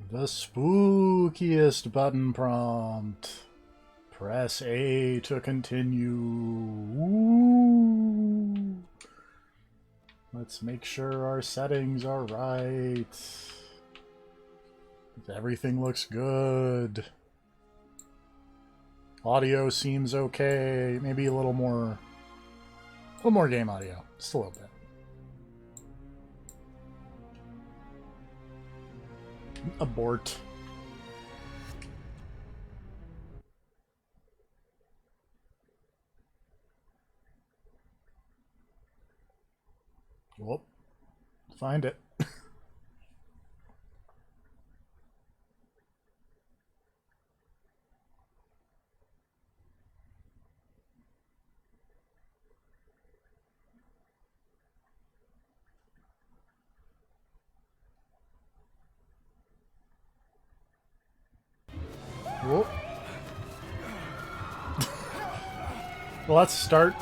The spookiest button prompt. Press A to continue. Ooh. Let's make sure our settings are right. Everything looks good. Audio seems okay. Maybe a little more game audio. Just a little bit. Abort. Whoop. Find it. Whoop. Well, let's start.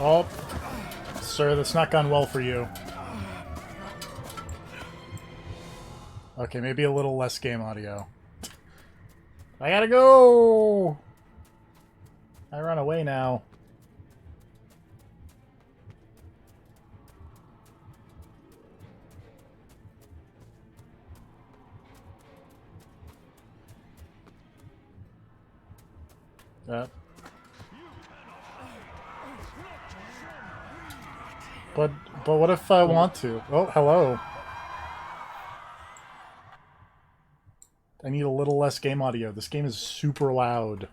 Oh, sir, that's not gone well for you. Okay, maybe a little less game audio. I gotta go! I run away now. But what if I want to? Oh, hello. I need a little less game audio. This game is super loud.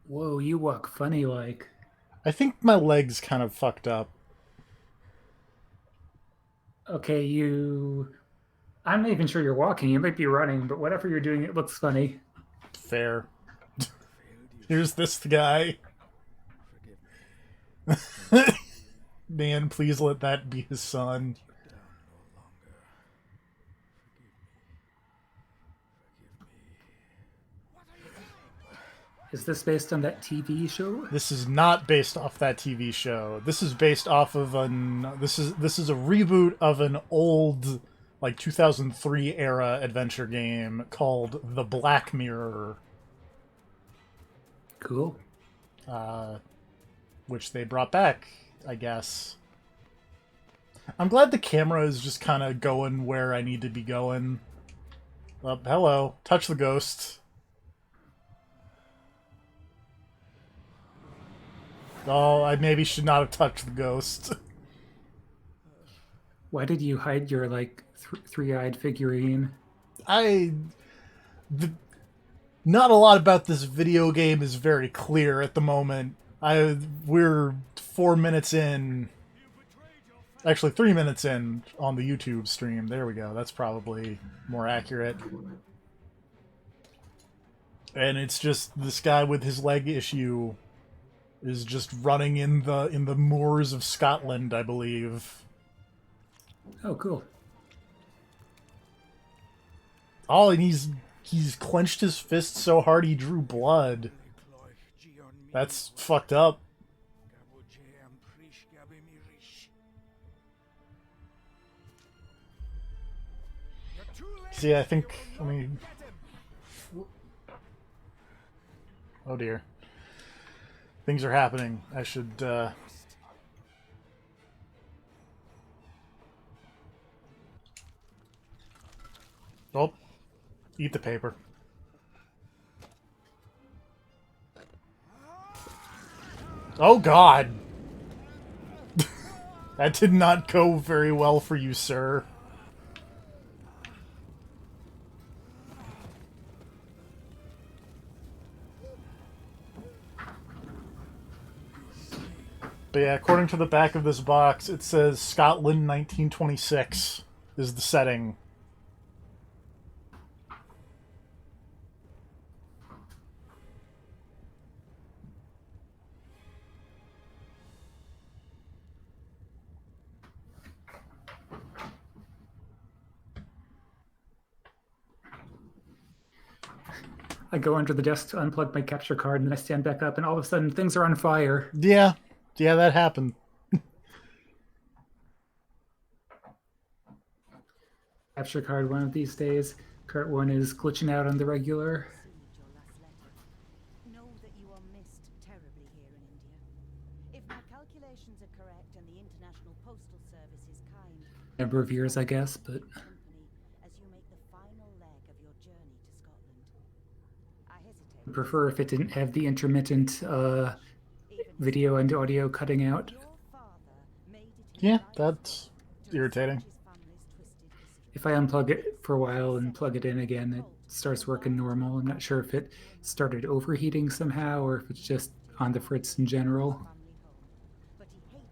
Whoa, you walk funny like. I think my leg's kind of fucked up. Okay, you. I'm not even sure you're walking. You might be running, but whatever you're doing, it looks funny. Fair. Here's this guy. Man, please let that be his son. Is this based on that TV show? This is not based off that TV show. This is based off of this is a reboot of an old, like 2003 era adventure game called The Black Mirror. Cool. Which they brought back, I guess. I'm glad the camera is just kind of going where I need to be going. Hello. Touch the ghost. Oh, I maybe should not have touched the ghost. Why did you hide your, like, three-eyed figurine? Not a lot about this video game is very clear at the moment. We're 4 minutes in. Actually, 3 minutes in on the YouTube stream. There we go. That's probably more accurate. And it's just this guy with his leg issue is just running in the moors of Scotland, I believe. Oh, cool. Oh, and he's clenched his fist so hard he drew blood. That's fucked up. See, I mean... Oh dear. Things are happening. I should, Oh. Eat the paper. Oh god! That did not go very well for you, sir. But yeah, according to the back of this box, it says Scotland 1926 is the setting. I go under the desk to unplug my capture card, and then I stand back up, and all of a sudden things are on fire. Yeah, that happened. capture card one of these days. Cart 1 is glitching out on the regular. Received your last letter. Know that you are missed terribly here in India. If my calculations are correct and the International Postal Service is kind, Number of years, I guess, but company as you make the final leg of your journey to Scotland. I hesitate. I prefer if it didn't have the intermittent Even video and audio cutting out. your father made it his Yeah, life's that's work to irritating. research his family's twisted history. If I unplug it for a while and plug it in again, it starts working normal. I'm not sure if it started overheating somehow or if it's just on the fritz in general. Family home, but he hated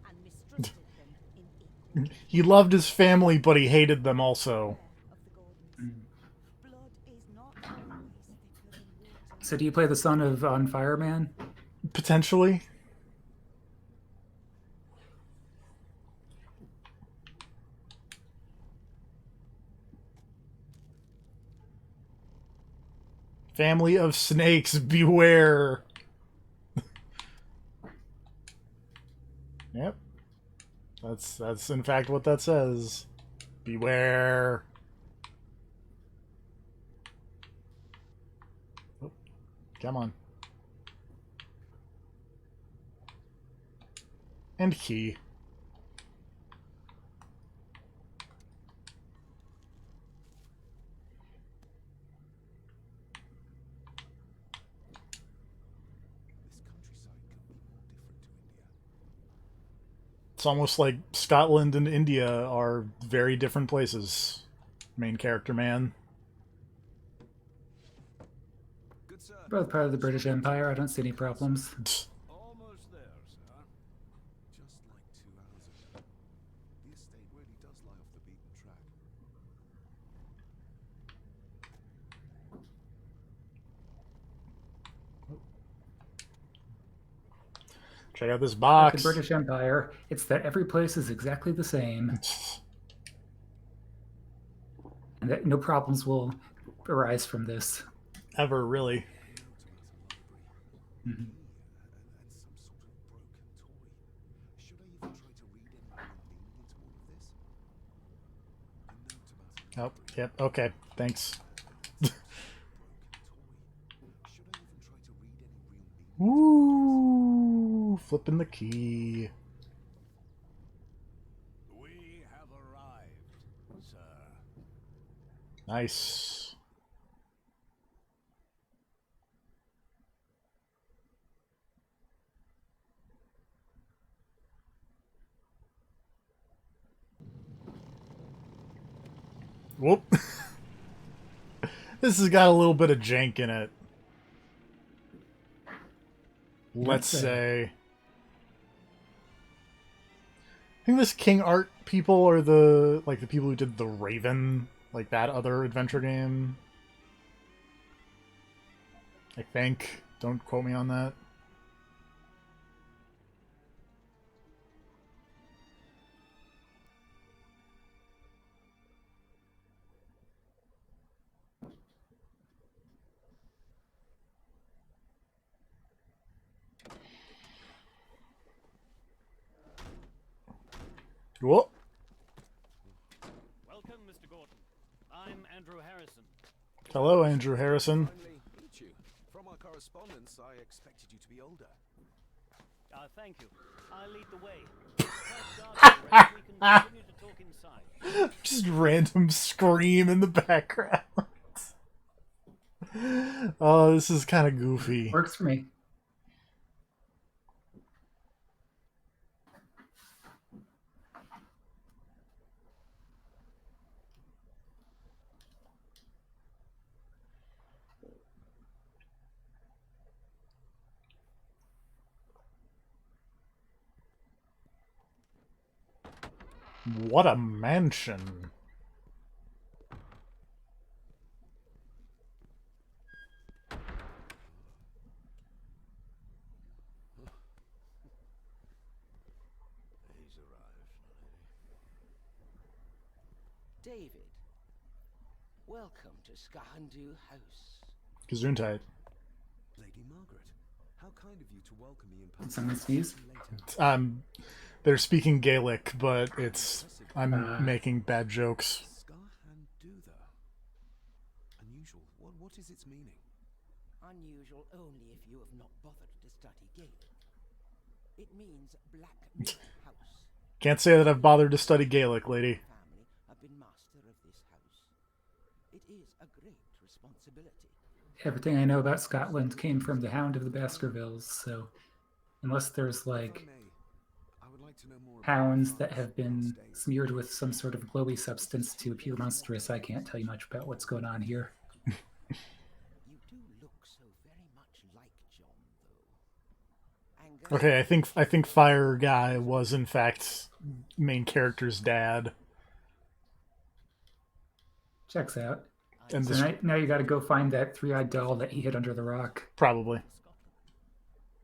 and mistrusted them in equal He loved his family, but he hated them also. of the Gordons. Blood is not always thicker than water. So do you play the son of On Fire Man? Potentially. Family of snakes, beware. Yep. That's in fact what that says. Beware. Oh, come on. And key. This countryside could be more different to India. It's almost like Scotland and India are very different places. Main character man. Good sir. Both part of the British Empire. I don't see any problems. Almost there, sir. Just like 2 hours ago. The estate really does lie off the beaten track. Check out this Like box. the British Empire, it's that every place is exactly the same, and that no problems will arise from this. Ever, really. Went out to a library. Mhm. And some sort of broken toy. Should I even try to read any real meaning into all of this? A note about a Oh, yep, okay, thanks. broken toy. Should I even try to read any real meaning? Ooh, flipping the key. We have arrived, sir. Nice. Whoop. This has got a little bit of jank in it. Let's say. I think this King Art people are the people who did the Raven, like that other adventure game. I think. Don't quote me on that. Whoa. Welcome, Mr. Gordon. I'm Andrew Harrison. Hello, Andrew Harrison. Finally, meet you. From our correspondence, I expected you to be older. Thank you. I'll lead the way. Guards, we can continue to talk inside. Just random scream in the background. Oh, this is kind of goofy. Works for me. What a mansion. He's arrived. David, welcome to Skahandu House. Gesundheit. Lady Margaret, how kind of you to welcome me in person. Someone sneeze? They're speaking Gaelic, but I'm making bad jokes. Scar What is its meaning? Unusual only if you have not bothered to study Gaelic. It means Black Mirror House. Can't say that I've bothered to study Gaelic, lady. Family have been master of this house. It is a great responsibility. Everything I know about Scotland came from the Hound of the Baskervilles, so unless there's If I like may, I would like to know more about hounds your that father's have been estate. smeared with some sort of glowy substance to appear monstrous, I can't tell you much about what's going on here. You do look so very much like John, though. Okay, I think Fire Guy was in fact main character's dad. Checks out. And So this now you got to go find that three-eyed doll that he hid under the rock. probably.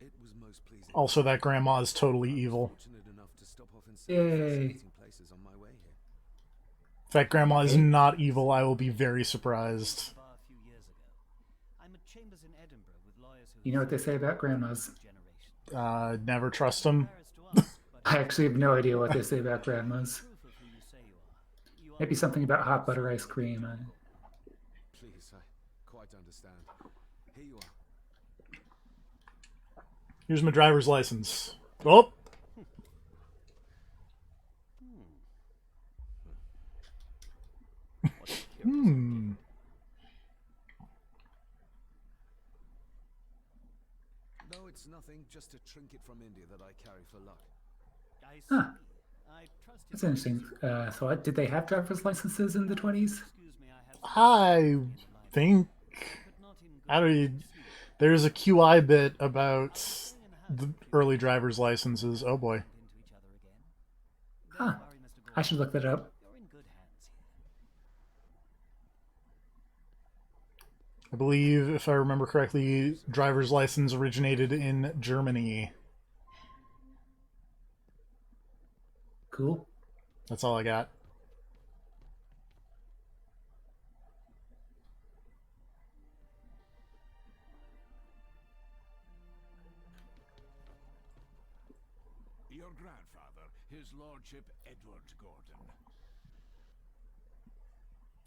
It was most pleasing. Also, that grandma is totally evil. Fortunate enough to stop off in some Yay. fascinating places on my way here. If that grandma is Okay. not evil, I will be very surprised. Bar a few years ago. I'm at Chambers in Edinburgh with lawyers who You know what they say about grandmas? generation. Never trust them. Embarrassed to ask, but I actually have no idea what they say about grandmas. proof of who you say you are. You are Maybe something about hot butter ice cream. Please, I quite understand. Here you are. Here's my driver's license. Oh, hmm. No, it's nothing. Just a trinket from India that I carry for luck. I see. Huh. I trust That's interesting. So did they have driver's licenses in the 20s? Excuse me, I have I think but not in I don't. There's a QI bit about the early driver's licenses. Oh boy. into each other again. Huh. Don't worry, Mr. I should look that up. You're in good hands here. I believe, if I remember correctly, driver's license originated in Germany. Cool. That's all I got. Your grandfather, his lordship Edward Gordon.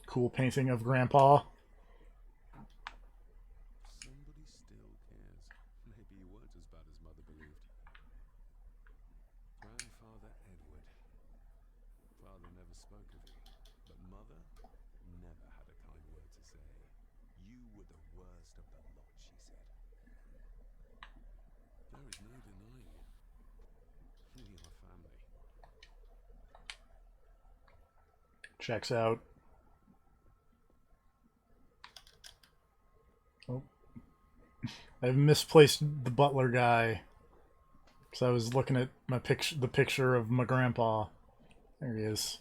Cool painting of Grandpa. Somebody still cares. Maybe you weren't as bad as Mother believed. Grandfather Edward. Father never spoke of you, but Mother never had a kind word to say. You were the worst of the lot, she said. There is no denying it. We are family. Checks out. Oh. I've misplaced the butler guy. So I was looking at my the picture of my grandpa. There he is.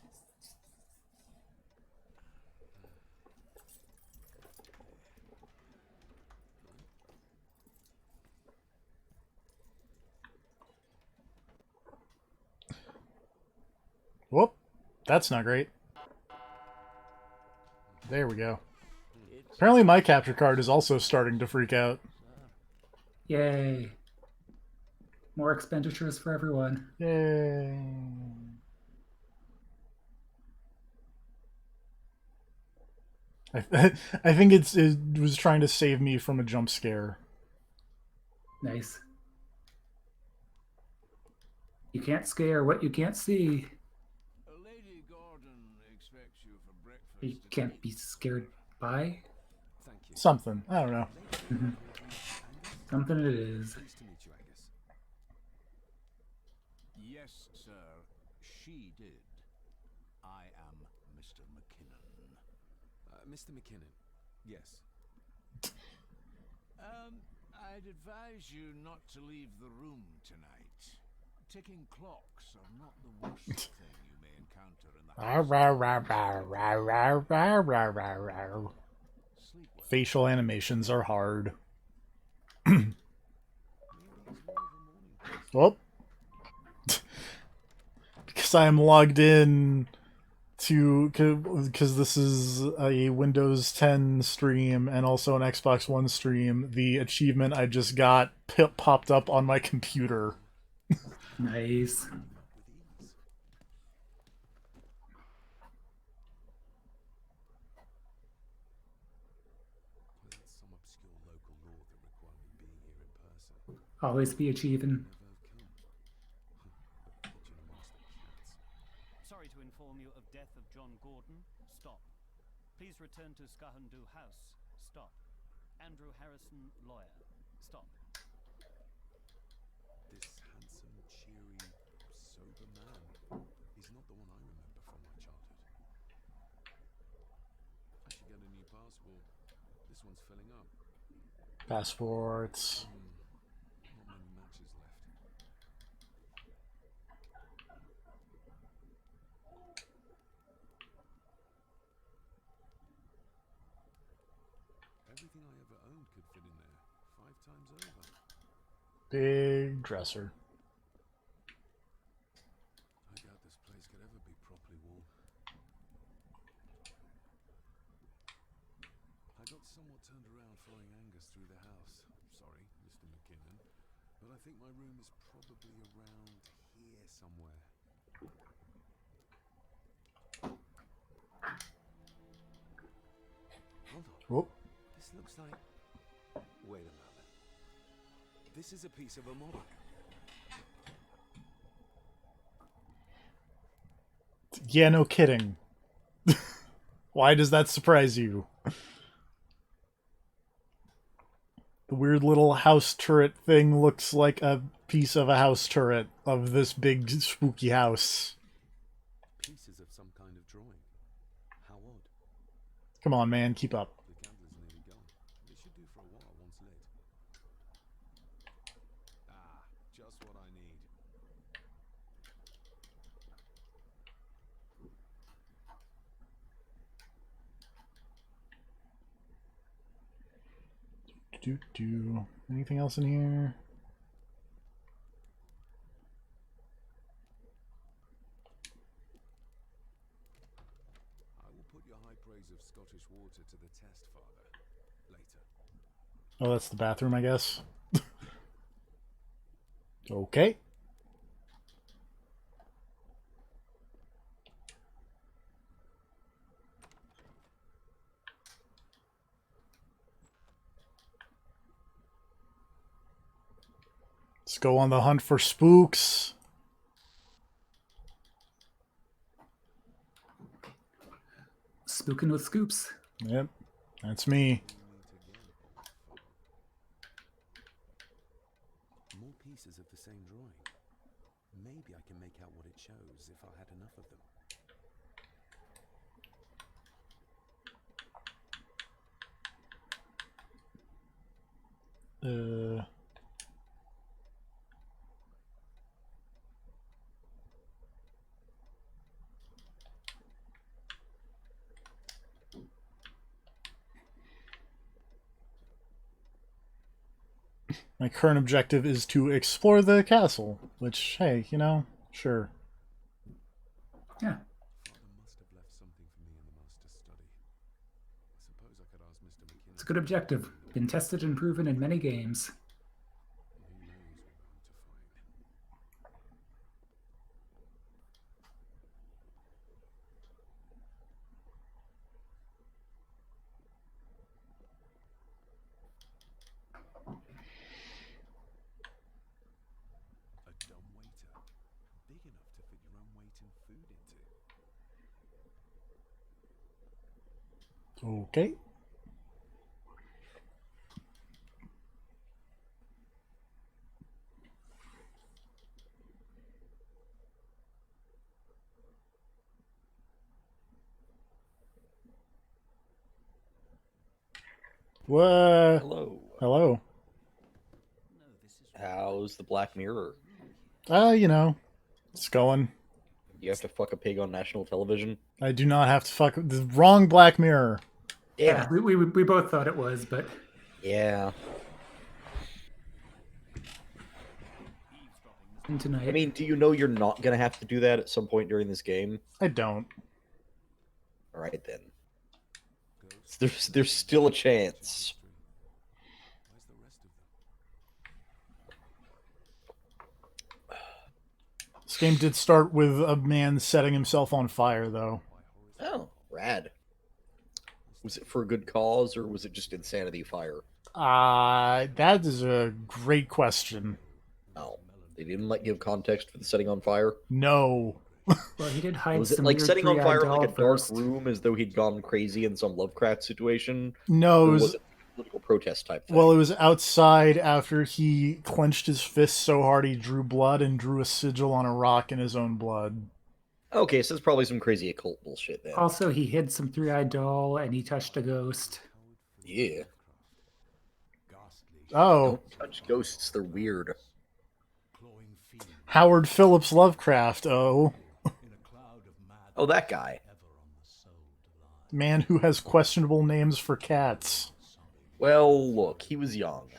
Whoop. That's not great. There we go. Apparently my capture card is also starting to freak out. Yay. More expenditures for everyone. Yay. I think it was trying to save me from a jump scare. Nice. You can't scare what you can't see. Lady Gordon expects you for breakfast. You can't be scared by. Thank you. Something. I don't know. Something it is. Pleased to meet you, Angus. Yes, sir. She did. I am Mr. McKinnon. Mr. McKinnon. Yes. I'd advise you not to leave the room tonight. Ticking clocks are not the worst thing you may encounter in the house. Sleep well. Facial animations are hard. Well, because I am logged in to, because this is a Windows 10 stream and also an Xbox One stream, the achievement I just got popped up on my computer. Nice. With ease. Always be achieving. Sorry to inform you of death of John Gordon. Stop. Please return to Skahandu House. Stop. Andrew Harrison, lawyer. Stop. This handsome, cheery, sober man. He's not the one I remember from my childhood. I should get a new passport. This one's filling up. Passports. Not many matches left. Everything I ever owned could fit in there 5 times over. Big dresser. I doubt this place could ever be properly warm. I got somewhat turned around following Angus through the house. Sorry, Mr. McKinnon, but I think my room is probably around here somewhere. Hold on. Whoop. This looks like... Wait a moment. This is a piece of a model. Yeah, no kidding. Why does that surprise you? The weird little house turret thing looks like a piece of a house turret of this big spooky house. Pieces of some kind of drawing. How odd. Come on, man, keep up. The candle's nearly gone. It should do for a while once lit. Ah, just what I need. Anything else in here? I will put your high praise of Scottish water to the test, Father. Later. Oh, that's the bathroom, I guess. Okay. Let's go on the hunt for spooks. Spooking with scoops. Yep, that's me. More pieces of the same drawing. Maybe I can make out what it shows if I had enough of them. My current objective is to explore the castle, which, hey, you know, sure. Yeah. Father must have left something for me in the master's study. I suppose I could ask Mr. McKinnon. It's a good objective. Been tested and proven in many games. Who knows what I'm to find. A dumb waiter. Big enough to fit your own weight and food into. Okay. What? Hello. Hello. How's the Black Mirror? You know, it's going. You have to fuck a pig on national television? I do not have to fuck the wrong Black Mirror. Yeah, we both thought it was, but Yeah. tonight. I mean, do you know you're not gonna have to do that at some point during this game? I don't. Alright then. There's still a chance. Where's the rest of them? This game did start with a man setting himself on fire, though. Oh, rad. Was it for a good cause, or was it just insanity fire? That is a great question. Oh, they didn't give context for the setting on fire. No. Well, he did hide Was it some like weird setting on three-eyed fire doll like a dark first. room as though he'd gone crazy in some Lovecraft situation? No, Or it was was, it a political protest type thing? well, it was outside after he clenched his fist so hard he drew blood and drew a sigil on a rock in his own blood. Okay, so it's probably some crazy occult bullshit then. Also, he hid some three-eyed doll and he touched a ghost. Yeah. Oh, Don't touch ghosts, they're weird. Howard Phillips Lovecraft, oh. Oh, that guy. Man who has questionable names for cats. Well, look, he was young.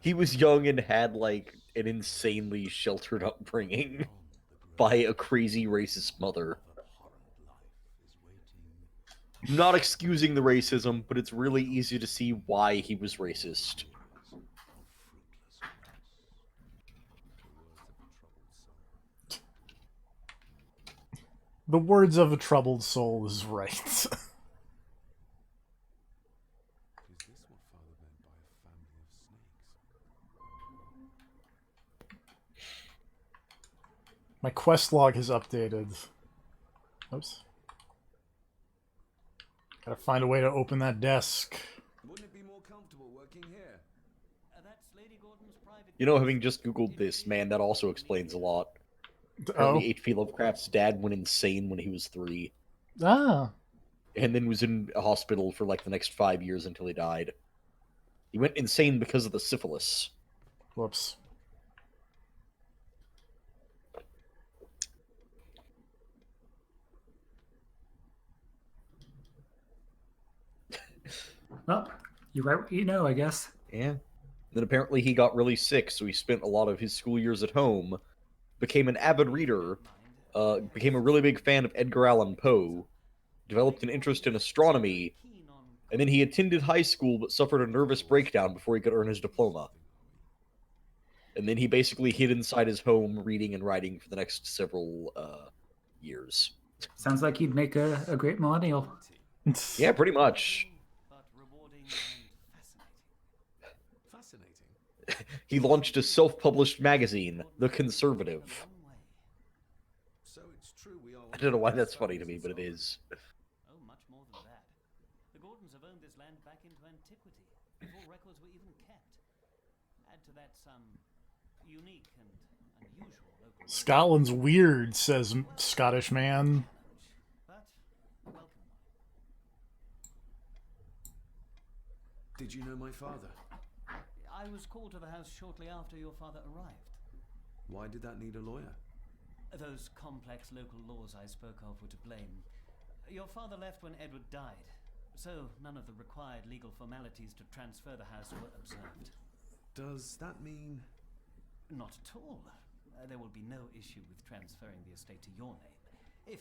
He was young and had, like, an insanely sheltered upbringing by a crazy racist mother. Not excusing the racism, but it's really easy to see why he was racist. The words of a troubled soul is right. Is this what Father meant by a family of snakes? My quest log has updated. Oops. Gotta find a way to open that desk. Wouldn't it be more comfortable working here? That's Lady Gordon's private. You know, having just Googled this, man, that also explains a lot. Oh. Apparently, H.P. Lovecraft's dad went insane when he was 3. Ah. And then was in a hospital for, like, the next 5 years until he died. He went insane because of the syphilis. Whoops. Well, you write what you know, I guess. Yeah. Then apparently he got really sick, so he spent a lot of his school years at home, became an avid reader, became a really big fan of Edgar Allan Poe, developed an interest in astronomy, and then he attended high school but suffered a nervous breakdown before he could earn his diploma. And then he basically hid inside his home reading and writing for the next several years. Sounds like he'd make a great millennial. Yeah, pretty much. But rewarding and fascinating. Fascinating. He launched a self-published magazine, The Conservative. So it's true we are. I don't know why that's funny to me, but it is. Oh, much more than that. The Gordons have owned this land back into antiquity, before records were even kept. Add to that some unique and unusual local. Scotland's weird, says Scottish man. But welcome. Did you know my father? I was called to the house shortly after your father arrived. Why did that need a lawyer? Those complex local laws I spoke of were to blame. Your father left when Edward died, so none of the required legal formalities to transfer the house were observed. Does that mean? Not at all. There will be no issue with transferring the estate to your name.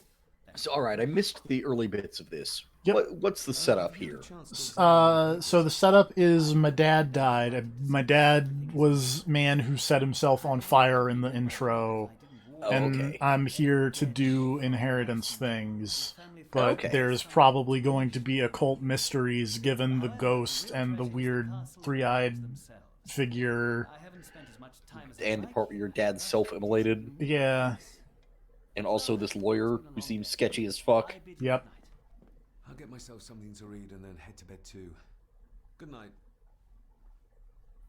If So, alright, I missed the early bits of this. Yep. What's the setup here? So the setup is my dad died. My dad was man who set himself on fire in the intro. Oh, And okay. I'm here to do inheritance things. But Okay. there's probably going to be occult mysteries given the ghost and the weird three-eyed figure. I haven't spent as much time as And the part where your dad's self-immolated, Yeah. and also this lawyer who seems sketchy as fuck. Yep. I'll get myself something to read and then head to bed too. Good night.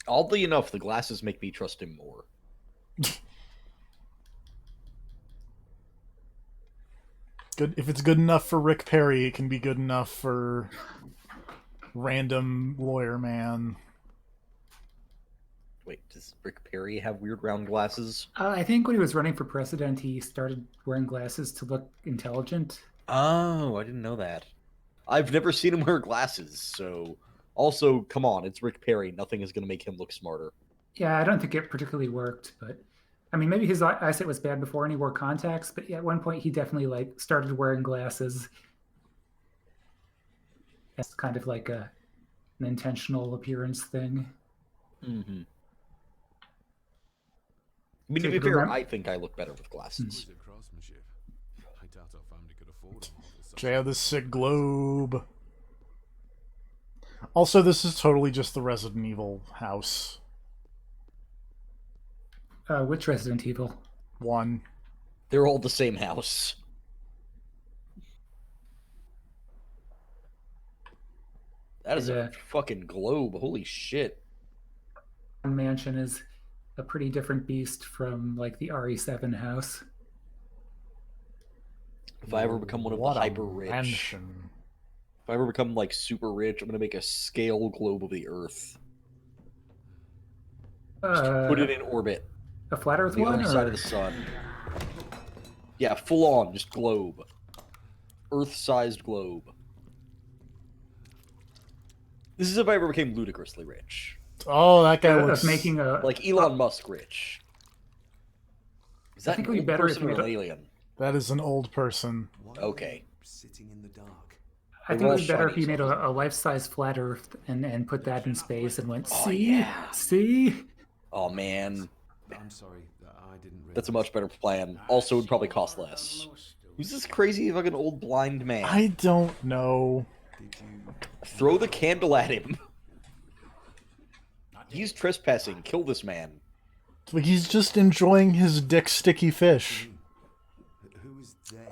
Oddly enough, the glasses make me trust him more. Good. If it's good enough for Rick Perry, it can be good enough for random lawyer man. Wait, does Rick Perry have weird round glasses? I think when he was running for president, he started wearing glasses to look intelligent. Oh, I didn't know that. I've never seen him wear glasses, so... Also, come on, it's Rick Perry. Nothing is going to make him look smarter. Yeah, I don't think it particularly worked, but I mean, maybe his eyesight was bad before and he wore contacts, but yeah, at one point he definitely like started wearing glasses. That's kind of like an intentional appearance thing. Mm-hmm. I mean, So to be you fair, remember- I think I look better with glasses. Exquisite craftsmanship. I doubt our family could afford them. Check out this sick globe. Also, this is totally just the Resident Evil house. Which Resident Evil? 1. They're all the same house. That is Yeah. a fucking globe. Holy shit. Mansion is a pretty different beast from like the RE7 house. If I ever become one of What the a hyper rich, mansion. if I ever become like super rich, I'm gonna make a scale globe of the Earth. Just put it in orbit. A flat Earth The one, other side or of the sun. Yeah, full on, just globe. Earth-sized globe. This is if I ever became ludicrously rich. Oh, that guy of looks... making a Like Elon Musk rich. Is I that think an it'd be old better if person you or made an a- alien? That is an old person. Why are Okay. you sitting in the dark? I think They're it all would be better if shiny, you made so it a life-size flat Earth and put that in space and went, Oh, see, yeah. see. Oh man, I'm sorry that I didn't realize. that's a much better plan. Also, would probably cost less. Who's this crazy fucking old blind man? I don't know. Did you? Throw the candle at him. He's trespassing. Kill this man. Like, he's just enjoying his dick sticky fish. Who is there?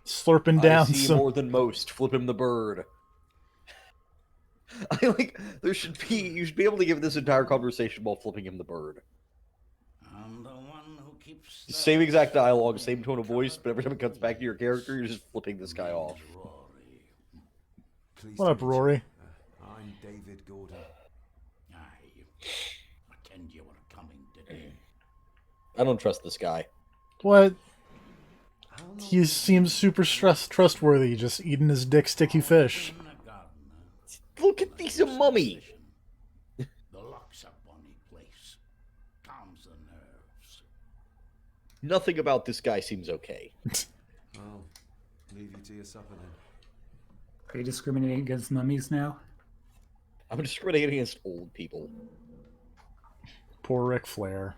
Slurping I down see some... more than most. Flip him the bird. I like. There should be. You should be able to give this entire conversation while flipping him the bird. I'm the one who keeps the Same exact dialogue, same tone of voice, but every time it cuts back to your character, you're just flipping this guy off. Rory. Pleased What to up, meet you. Rory? I'm David Gordon. Aye. Pretend you were coming today. I don't trust this guy. What? How long He seems super trustworthy, just eating his dick sticky fish. In the garden. Look at he's a mummy. The lock's a bonny place. Calms the nerves. Nothing about this guy seems okay. I'll leave you to your supper then. Are you discriminating against mummies now? I'm discriminating against old people. Poor Ric Flair.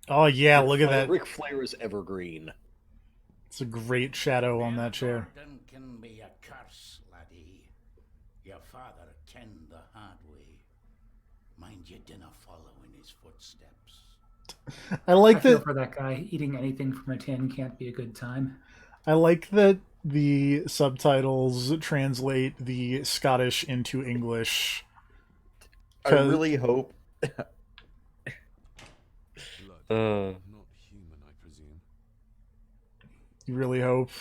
Oh yeah, look at that. Ric Flair is evergreen. It's a great shadow on that chair. Gordon can be a curse, laddie. Your father kenned the hard way. Mind you dinna follow in his footsteps. I like I feel that. for that guy. Eating anything from a tin can't be a good time. I like that the subtitles translate the Scottish into English. I 'Cause- really hope. Blood, not human, I presume. You really hope.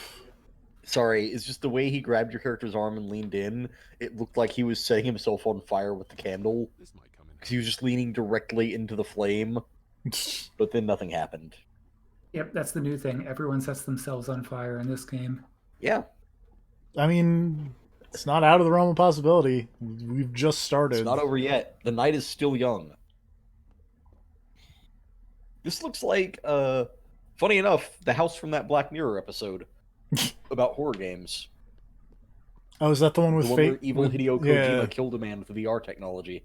Sorry, it's just the way he grabbed your character's arm and leaned in. It looked like he was setting himself on fire with the candle. This might come in. Because he was just leaning directly into the flame. But then nothing happened. Yep, that's the new thing. Everyone sets themselves on fire in this game. Yeah. I mean, it's not out of the realm of possibility. We've just started. It's not over yet. The night is still young. This looks like, funny enough, the house from that Black Mirror episode about horror games. Oh, is that the one with The one fate? where evil with- Hideo yeah. Kojima killed a man with VR technology.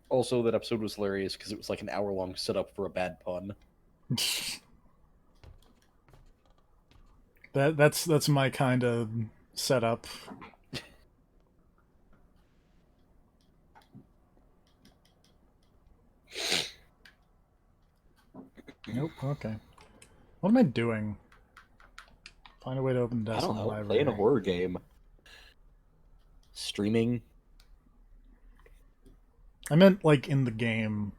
Also, that episode was hilarious because it was like an hour-long setup for a bad pun. That's my kind of setup. Nope. Okay. What am I doing? Find a way to open I desk don't in the know, library. playing a horror game. Streaming. I meant like in the game.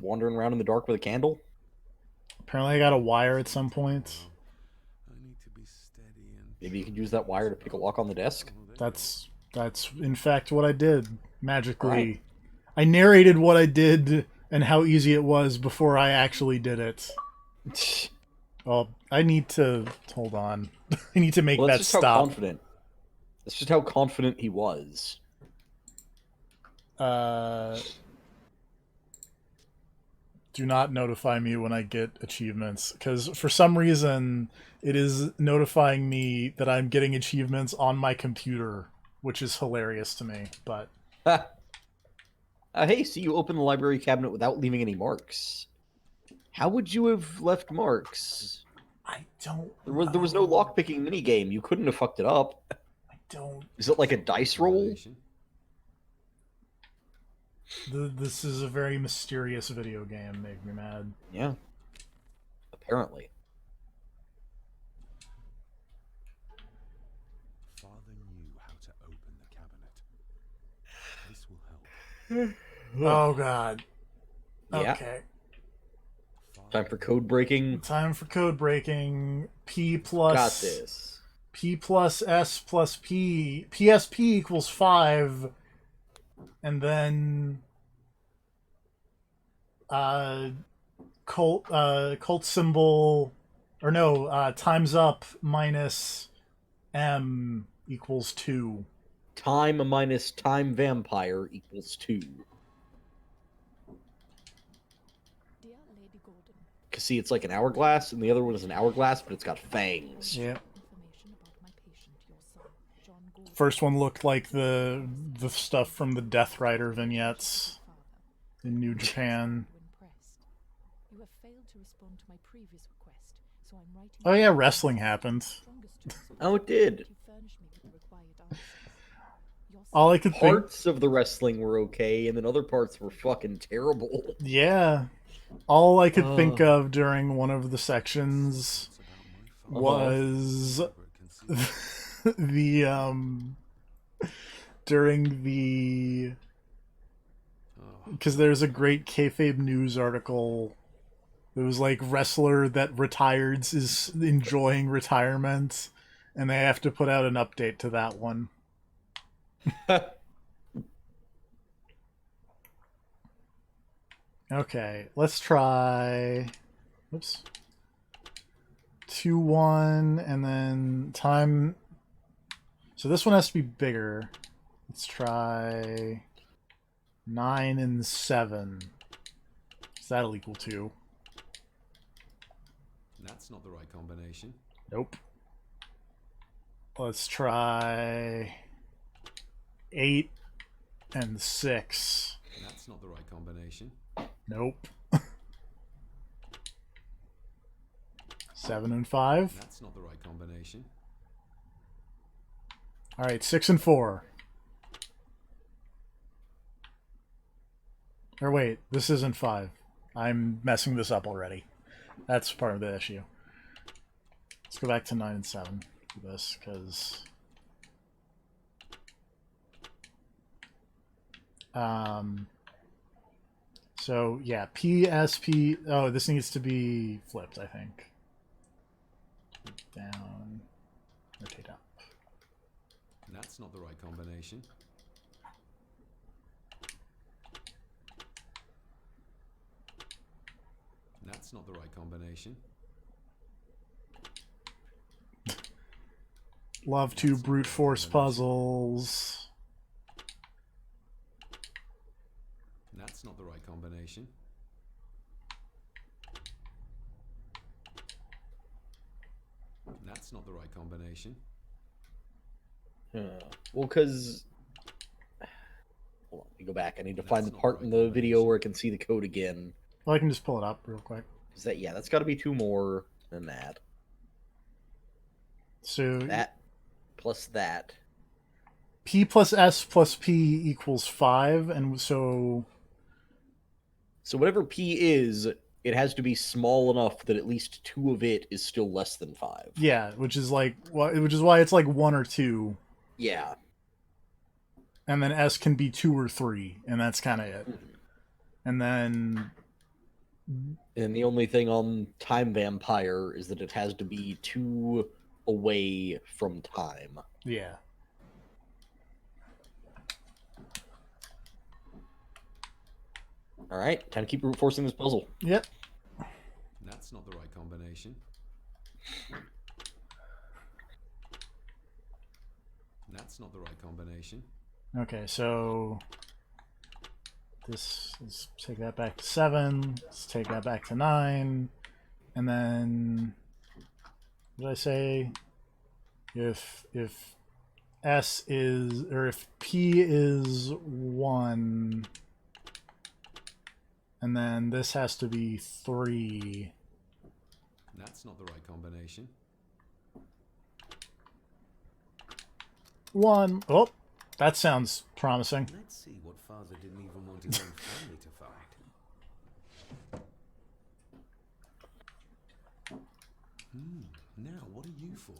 Wandering around in the dark with a candle? Apparently, I got a wire at some point. I need to be steady and. Maybe you can use that wire to pick a lock on the desk? That's in fact what I did magically. Right. I narrated what I did and how easy it was before I actually did it. Well, I need to hold on. I need to make Well, that's that just how stop. confident. That's just how confident he was. Do not notify me when I get achievements, because for some reason it is notifying me that I'm getting achievements on my computer, which is hilarious to me. But Hey, see, you opened the library cabinet without leaving any marks. How would you have left marks? I don't. There was no lockpicking minigame. You couldn't have fucked it up. I don't. Is it like a dice roll? This is a very mysterious video game. Make me mad. Yeah. Apparently. Father knew how to open the cabinet. This will help. Oh god. Yeah. Okay. Time for code breaking. Time for code breaking. P plus. Got this. P plus S plus P. PSP equals 5. And then cult symbol, or no, times up minus M equals 2. Time minus time vampire equals 2. Because see, it's like an hourglass, and the other one is an hourglass, but it's got fangs. Yeah. First one looked like the stuff from the Death Rider vignettes in New Japan. Oh yeah, wrestling happened. Oh, it did. All I could think. Parts of the wrestling were okay, and then other parts were fucking terrible. Yeah. All I could think of during one of the sections was during the, because there's a great kayfabe news article. It was like wrestler that retired is enjoying retirement, and they have to put out an update to that one. Okay, let's try. Oops. 2-1, and then time. So this one has to be bigger. Let's try 9 and 7. So that'll equal 2. That's not the right combination. Nope. Let's try 8 and 6. That's not the right combination. Nope. 7 and 5. That's not the right combination. All right, 6 and 4. Or wait, this isn't 5. I'm messing this up already. That's part of the issue. Let's go back to 9 and 7 for this, because so yeah, PSP. Oh, this needs to be flipped, I think. Down, rotate up. That's not the right combination. That's not the right combination. Love to brute force puzzles. That's not the right combination. That's not the right combination. Well, because... Hold on, let me go back. I need to find the part in the video where I can see the code again. Well, I can just pull it up real quick. Is that, yeah, that's got to be 2 more than that. So that plus that. P plus S plus P equals 5, and so whatever P is, it has to be small enough that at least 2 of it is still less than 5. Yeah, which is why it's like 1 or 2. Yeah. And then S can be 2 or 3, and that's kind of it. And then... And the only thing on Time Vampire is that it has to be 2 away from time. Yeah. All right, time to keep brute forcing this puzzle. Yep. That's not the right combination. That's not the right combination. Okay, so let's take that back to 7. Let's take that back to 9, and then what did I say? If S is, or if P is 1, and then this has to be 3. That's not the right combination. 1. Oh, that sounds promising. Let's see what father didn't even want his own family to fight. Now what are you for?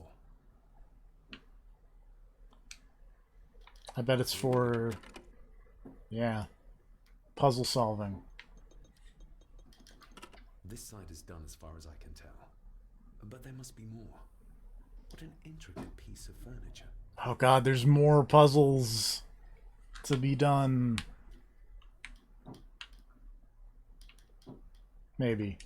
I bet it's for, yeah, puzzle solving. This side is done as far as I can tell. But there must be more. What an intricate piece of furniture. Oh god, there's more puzzles to be done. Maybe.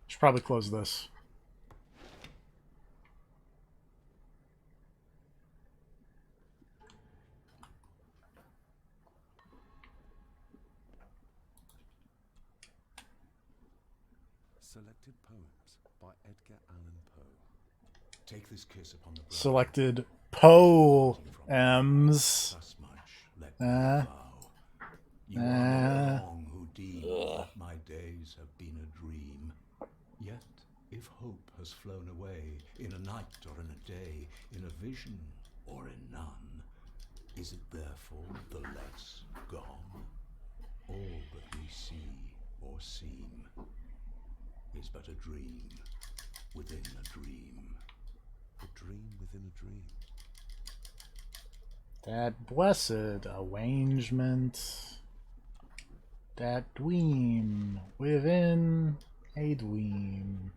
Should probably close this. Selected poems by Edgar Allan Poe. Take this kiss upon the brow. Selected poems. Thus much let me vow. You are not wrong who deem that my days have been a dream. Yet, if hope has flown away in a night or in a day, in a vision or in none, is it therefore the less gone? All that we see or seem is but a dream within a dream. A dream within a dream. That blessed arrangement. That dweem within a dweem.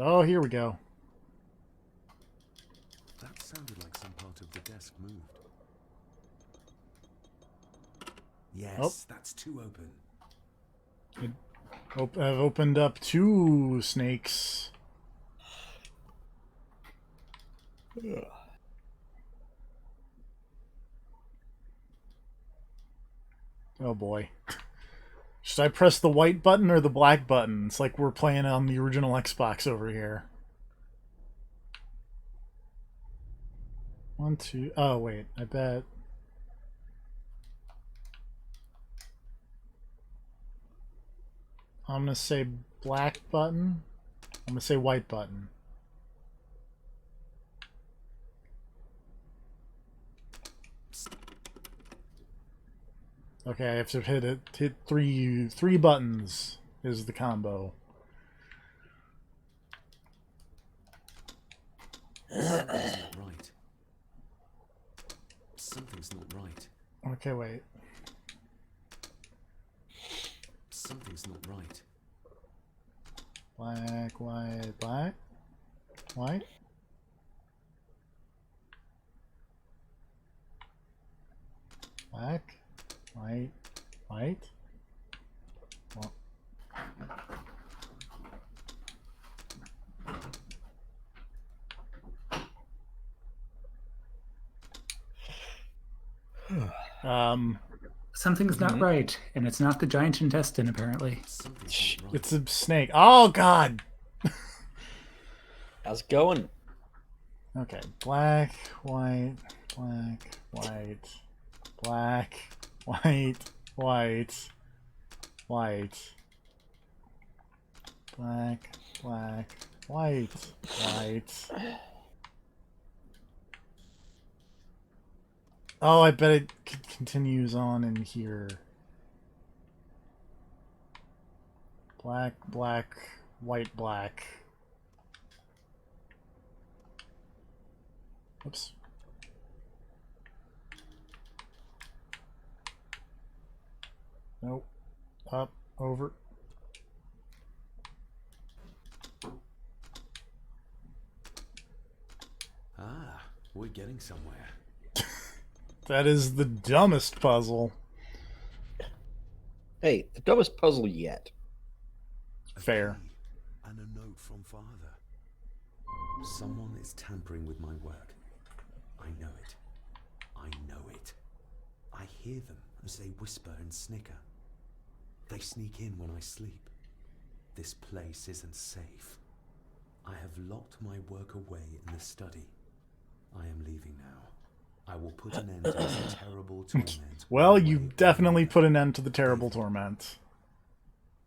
Oh, here we go. That sounded like some part of the desk moved. Yes, that's too open. I've opened up 2 snakes. Oh boy. Should I press the white button or the black button? It's like we're playing on the original Xbox over here. 1, 2. Oh, wait. I bet. I'm going to say black button. I'm going to say white button. Okay, I have to hit three buttons is the combo. Something's not right. Something's not right. Okay, wait. Something's not right. Black, white, black, white. Black, white, white. Well. Something's not right, and it's not the giant intestine, apparently. Something's not right. It's a snake. Oh, God! How's it going? Okay, black, white, black, white, black, white, white, white, black, black, white, white. Oh, I bet it continues on in here. Black, black, white, black. Oops. Nope. Up, over. Ah, we're getting somewhere. That is the dumbest puzzle. Hey, the dumbest puzzle yet. A Fair. key and a note from father. Someone is tampering with my work. I know it. I know it. I hear them as they whisper and snicker. They sneak in when I sleep. This place isn't safe. I have locked my work away in the study. I am leaving now. I will put an end to this terrible torment. Well, one you way or definitely another. put an end to the terrible David, torment.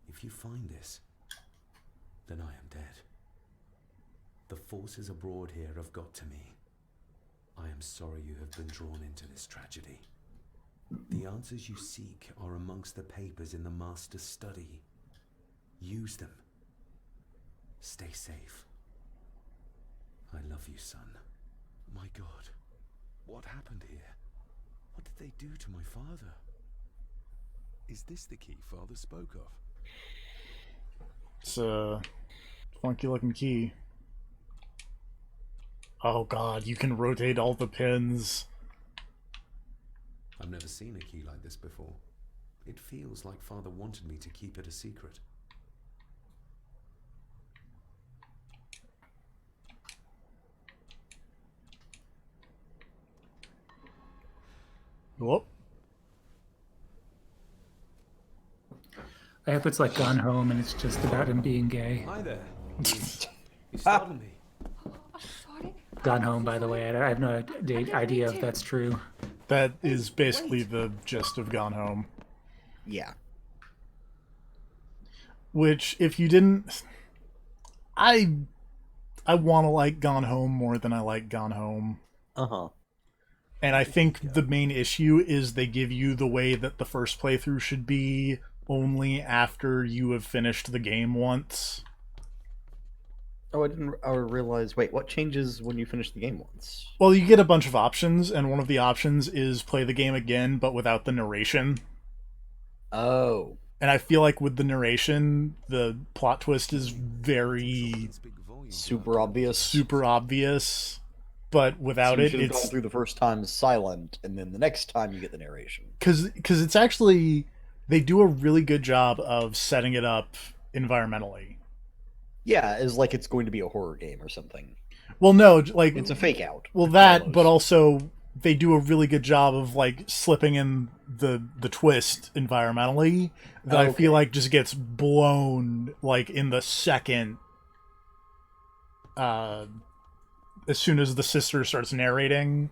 If you find this, then I am dead. The forces abroad here have got to me. I am sorry you have been drawn into this tragedy. The answers you seek are amongst the papers in the Master's study. Use them. Stay safe. I love you, son. My God, what happened here? What did they do to my father? Is this the key father spoke of? It's a funky looking key. Oh god, you can rotate all the pins. I've never seen a key like this before. It feels like father wanted me to keep it a secret. Whoop. I hope it's like Gone Home and it's just about him being gay. Hi there. You startled me. Gone Home, by the way, I have no idea if that's true. That is basically the gist of Gone Home. Yeah. Which, if you didn't... I want to like Gone Home more than I like Gone Home. Uh-huh. And I think the main issue is they give you the way that the first playthrough should be only after you have finished the game once. Oh, I realize. Wait, what changes when you finish the game once? Well, you get a bunch of options, and one of the options is play the game again, but without the narration. Oh. And I feel like with the narration, the plot twist is very Super obvious. super obvious, but without So you it, should have gone it's through the first time silent, and then the next time you get the narration. because it's actually they do a really good job of setting it up environmentally. Yeah, as like it's going to be a horror game or something. Well, no, like It's a fake out. well that, almost. but also they do a really good job of like slipping in the twist environmentally that I feel like just gets blown like in the second as soon as the sister starts narrating,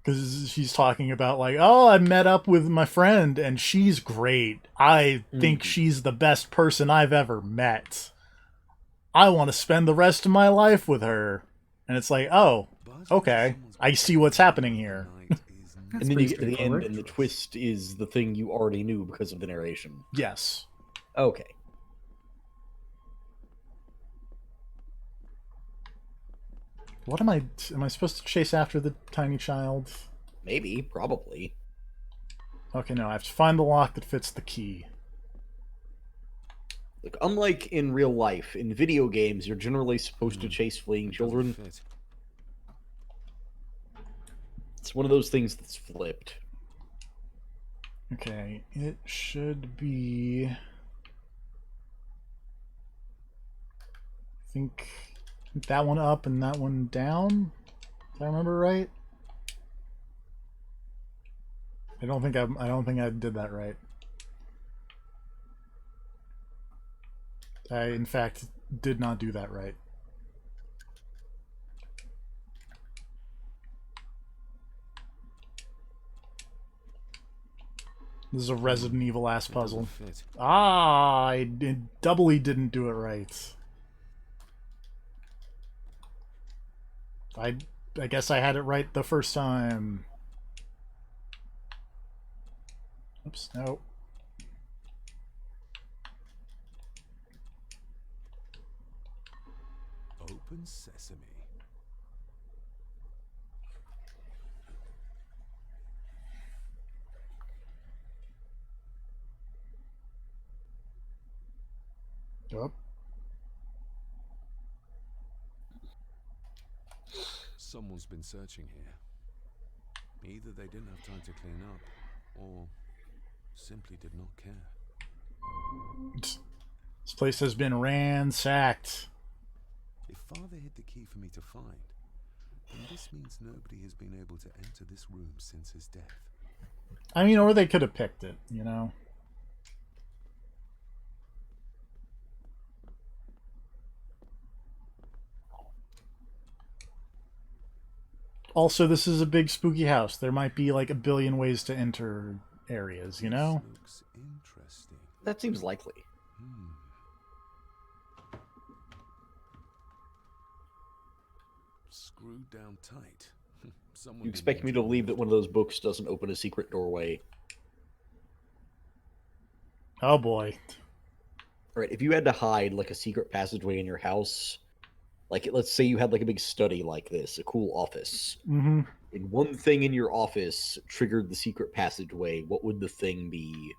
because she's talking about like, oh, I met up with my friend and she's great. I think she's the best person I've ever met. I want to spend the rest of my life with her. And it's like, oh, okay, I see what's happening here. And then you get to the end, and the twist is the thing you already knew because of the narration. Yes. Okay. What am I supposed to chase after the tiny child? Maybe, probably. Okay, no, I have to find the lock that fits the key. Look, unlike in real life, in video games, you're generally supposed to chase fleeing children. It's one of those things that's flipped. Okay, it should be... I think that one up and that one down, if I remember right. I don't think I did that right. I, in fact, did not do that right. This is a Resident Evil ass puzzle. Ah, I doubly didn't do it right. I guess I had it right the first time. Oops, no. Open sesame. Yup. Someone's been searching here. Either they didn't have time to clean up, or simply did not care. This place has been ransacked. If Father hid the key for me to find, then this means nobody has been able to enter this room since his death. I mean, or they could have picked it, you know? Also, this is a big spooky house. There might be like a billion ways to enter areas, you know? This looks interesting. That seems likely. Screwed down tight. Someone You expect me to believe that one of those books doesn't open a secret doorway? Oh boy. Right, if you had to hide like a secret passageway in your house, like let's say you had like a big study like this, a cool office, Mm-hmm. and one thing in your office triggered the secret passageway, what would the thing be?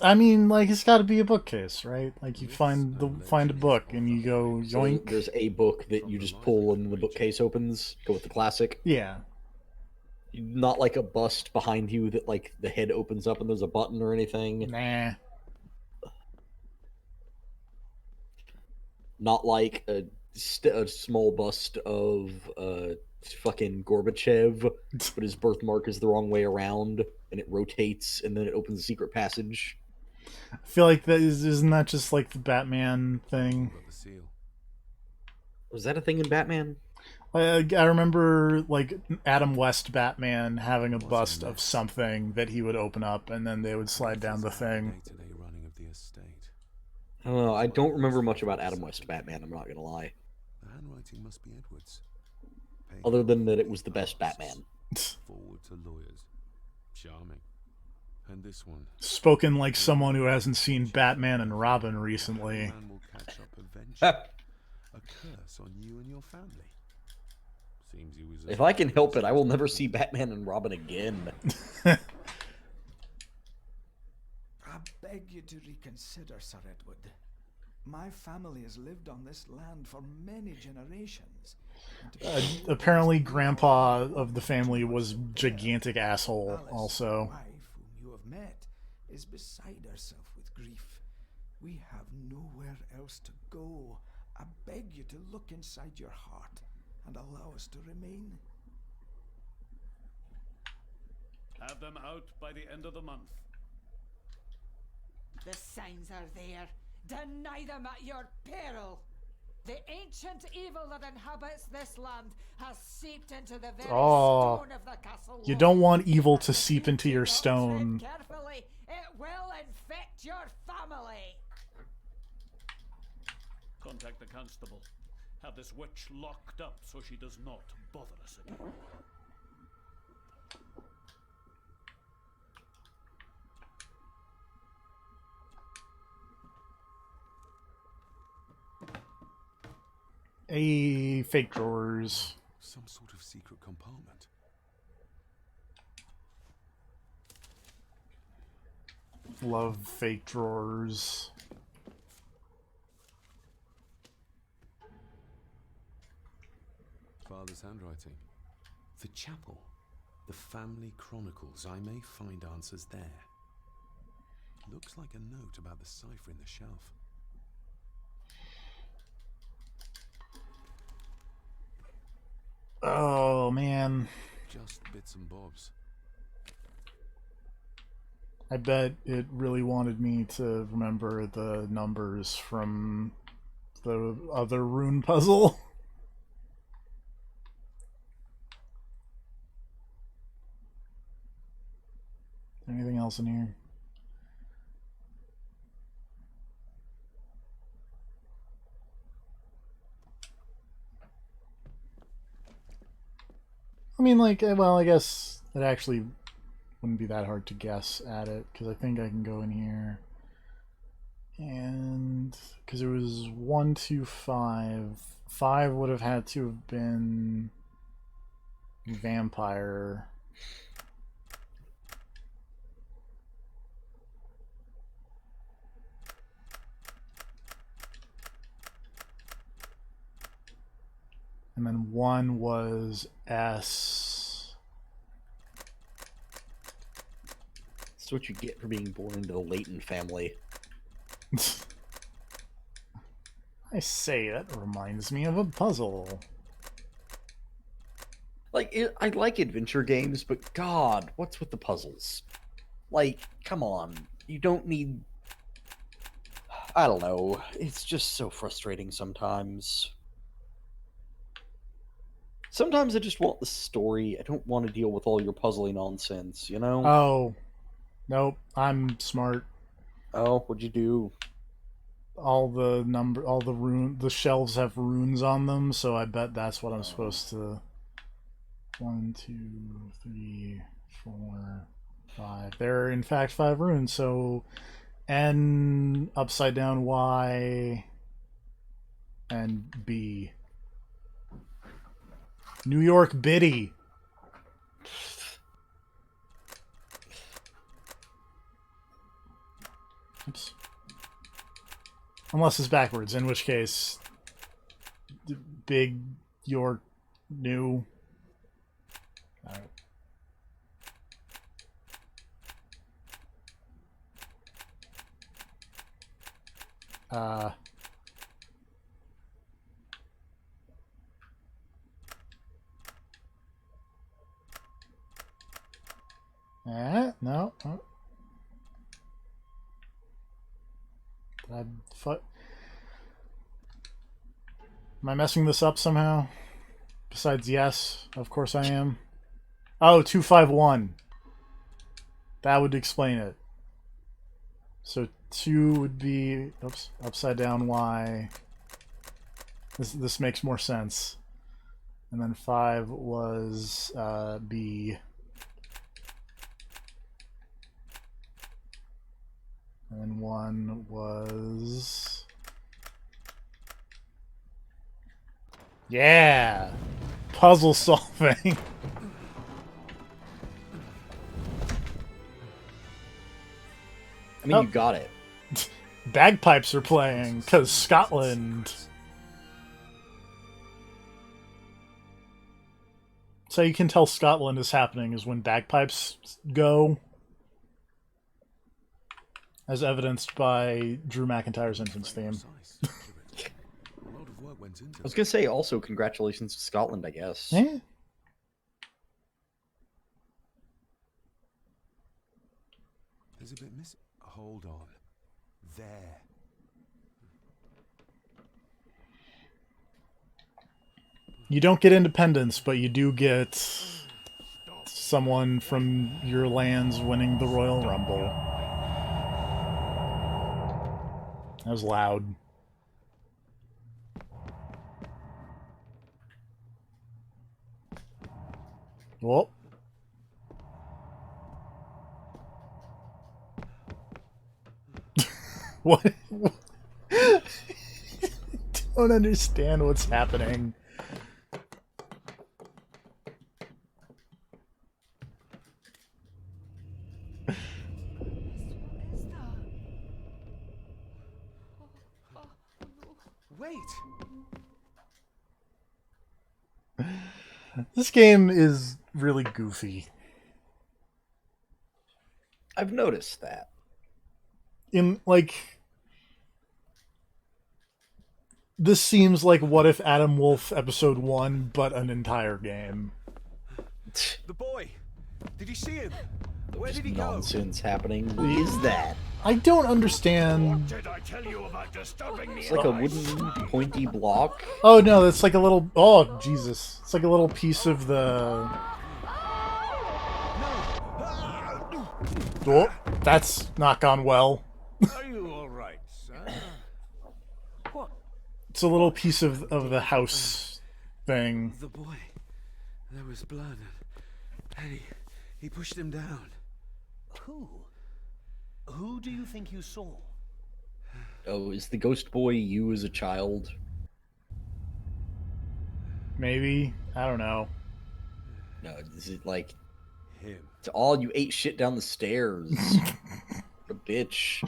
I mean, like, it's got to be a bookcase, right? Like, you find a book and you go So yoink. there's a book that you just pull and the bookcase opens. Go with the classic. Yeah. Not like a bust behind you that like the head opens up and there's a button or anything. Nah. Not like a small bust of fucking Gorbachev, but his birthmark is the wrong way around and it rotates and then it opens a secret passage. I feel like isn't that just like the Batman thing? Got the seal. Was that a thing in Batman? I remember like Adam West Batman having a bust of something that he would open up and then they would slide down the thing. Day-to-day running of the estate. I don't know. I don't remember much about Adam West Batman, I'm not gonna lie. The handwriting must be Edward's. Paying Other than off that it was the best costs. Batman. Forward to lawyers. Charming. And this one. Spoken like someone who hasn't seen Batman and Robin recently. Man will catch up eventually. A curse on you and your family. Seems he was. If I can help it, I will never see Batman and Robin again. I beg you to reconsider, Sir Edward. My family has lived on this land for many generations. Apparently, Grandpa of the family was gigantic asshole. Alice, Also, my wife, whom you have met, is beside herself with grief. We have nowhere else to go. I beg you to look inside your heart and allow us to remain. Have them out by the end of the month. The signs are there. Deny them at your peril. The ancient evil that inhabits this land has seeped into the very stone of the castle. you wall. don't want evil to seep into your Tread stone. carefully. It will infect your family. Contact the constable. Have this witch locked up so she does not bother us again. Fake drawers. Some sort of secret compartment. Love fake drawers. Father's handwriting. The chapel. The family chronicles. I may find answers there. Looks like a note about the cipher in the shelf. Oh man, Just bits and bobs. I bet it really wanted me to remember the numbers from the other rune puzzle. Anything else in here? I mean, like, well, I guess it actually wouldn't be that hard to guess at it, because I think I can go in here. And, because it was 1, 2, 5. 5 would have had to have been vampire. And then 1 was S. That's what you get for being born into the Leighton family. I say that reminds me of a puzzle. Like, I like adventure games, but God, what's with the puzzles? Like, come on. You don't need... I don't know. It's just so frustrating sometimes. Sometimes I just want the story. I don't want to deal with all your puzzly nonsense, you know? Oh. Nope. I'm smart. Oh, what'd you do? All the shelves have runes on them, so I bet that's what I'm supposed to... 1, 2, 3, 4, 5. There are in fact 5 runes, so N, upside down Y, and B. New York Biddy. Oops. Unless it's backwards, in which case Big York New. Alright. No. Oh. Am I messing this up somehow? Besides, yes, of course I am. Oh, 251. That would explain it. So 2 would be, oops, upside down Y. This makes more sense. And then 5 was B. And then 1 was... Yeah! Puzzle solving. I mean, you got it. Bagpipes are playing, because Scotland. So you can tell Scotland is happening is when bagpipes go. As evidenced by Drew McIntyre's entrance theme. I was going to say also congratulations to Scotland, I guess. Yeah. There's a bit missing. Hold on. There. You don't get independence, but you do get someone from your lands winning the Royal Rumble. That was loud. Whoa. What? Don't understand what's happening. Wait. This game is really goofy. I've noticed that. In, like... This seems like What If Adam Wolf Episode 1, but an entire game. The boy! Did you see him? Where Just did he go? nonsense happening. What is that? I don't understand... Did I tell you about disturbing me? It's like a wooden pointy block. Oh no, that's like a little... Oh, Jesus. It's like a little piece of the... Oh, that's not gone well. Are you all right, son? What? It's a little piece of the house thing. The boy. There was blood. And he pushed him down. Who? Who do you think you saw? Oh, is the ghost boy you as a child? Maybe. I don't know. No, is it like... Him. It's all you ate shit down the stairs. A bitch.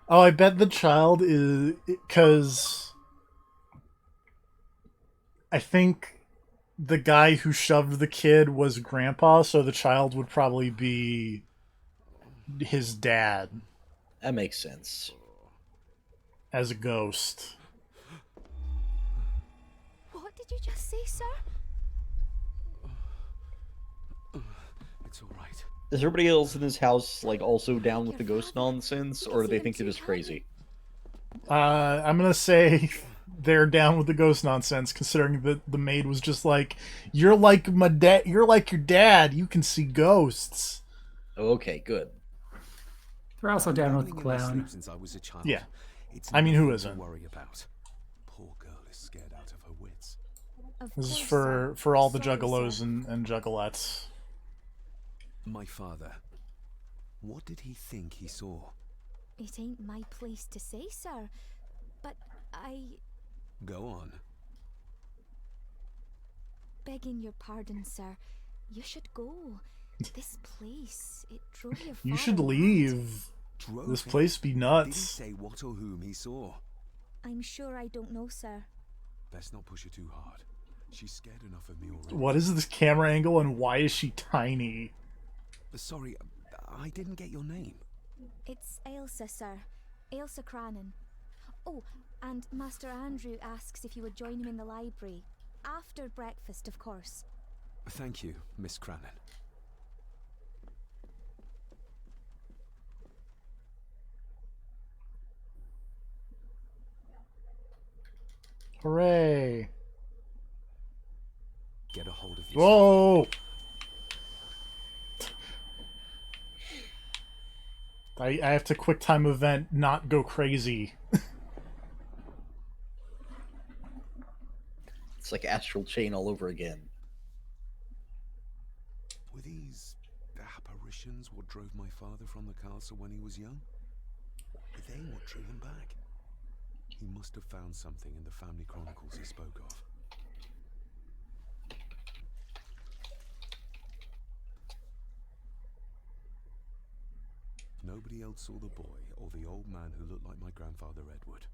Oh, I bet the child is... Because... I think the guy who shoved the kid was Grandpa, so the child would probably be his dad That makes sense. as a ghost. What did you just say, sir? It's all right. Is everybody else in this house like also down with the ghost nonsense, or do they think it is crazy? I'm gonna say they're down with the ghost nonsense, considering that the maid was just like, "You're like my dad. You're like your dad. You can see ghosts." Okay, good. They're also down with the Running in my clown. sleep since I was a child. Yeah. It's I mean, who nothing isn't? to worry about. Poor girl is scared out of her wits. This is for all the juggalos and juggalettes. My father. What did he think he saw? It ain't my place to say, sir. But Go on. begging your pardon, sir, you should go. This place, it drove your You father should mad. leave. Drove This him? place be Did he nuts. say what or whom he saw? I'm sure I don't know, sir. Let's not push her too hard. She's scared enough of me already. What is this camera angle, and why is she tiny? Sorry, I didn't get your name. It's Ailsa, sir. Ailsa Crannan. Oh, and Master Andrew asks if you would join him in the library. After breakfast, of course. Thank you, Miss Crannan. Hooray! Get a hold of yourself. Whoa! I have to quick time event, not go crazy. It's like Astral Chain all over again. Were these apparitions what drove my father from the castle when he was young? Were they what drew him back? He must have found something in the family chronicles he spoke of. Nobody else saw the boy or the old man who looked like my grandfather Edward.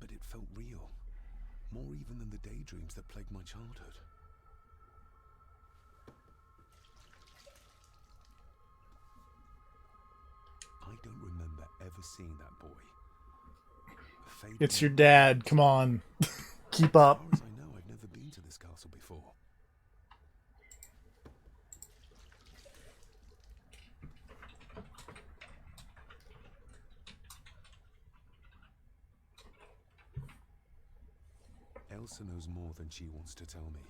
But it felt real. More even than the daydreams that plagued my childhood. I don't remember ever seeing that boy. It's your dad. Come on. Keep up. As far as I know, I've never been to this castle before. Elsa knows more than she wants to tell me.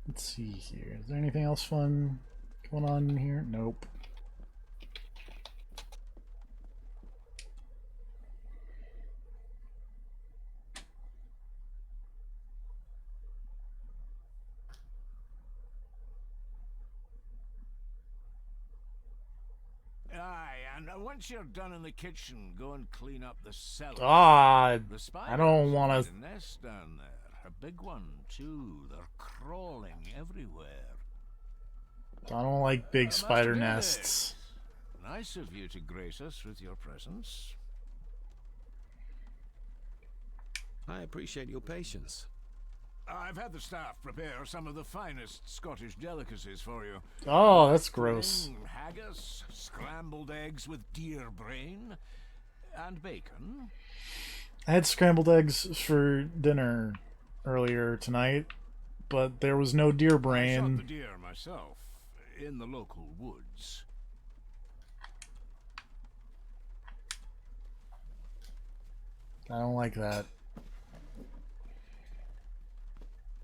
Let's see here. Is there anything else fun going on in here? Nope. Aye, and once you're done in the kitchen, go and clean up the cellar. Ah, The I don't spiders want made to. a nest down there. A big one, too. They're crawling everywhere. I don't like big Must spider admit, nests. Nice of you to grace us with your presence. I appreciate your patience. I've had the staff prepare some of the finest Scottish delicacies for you. Oh, that's gross. Spring haggis, scrambled eggs with deer brain, and bacon. I had scrambled eggs for dinner earlier tonight, but there was no deer I shot the brain. deer myself in the local woods. I don't like that.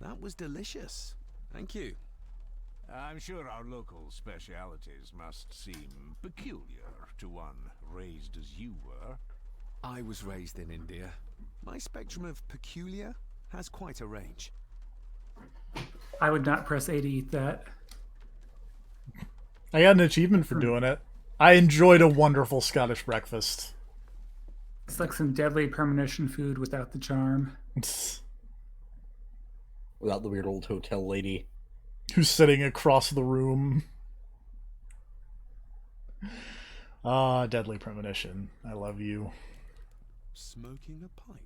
That was delicious. Thank you. I'm sure our local specialities must seem peculiar to one raised as you were. I was raised in India. My spectrum of peculiar has quite a range. I would not press A to eat that. I got an achievement for doing it. I enjoyed a wonderful Scottish breakfast. It's like some deadly premonition food without the charm. Without the weird old hotel lady. Who's sitting across the room. Ah, Deadly Premonition. I love you. Smoking a pipe.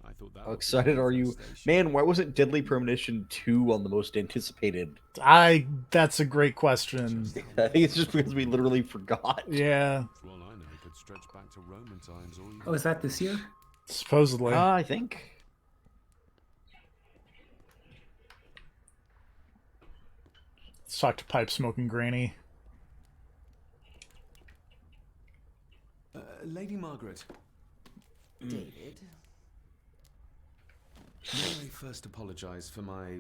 I thought that. How excited are you? Man, why wasn't Deadly Premonition 2 on the most anticipated? That's a great question. I think it's just because we literally forgot. Yeah. Well, I know it could stretch back to Roman times or even... Oh, is that this year? Supposedly. I think. Let's talk to pipe smoking granny. Lady Margaret. David? May I first apologize for my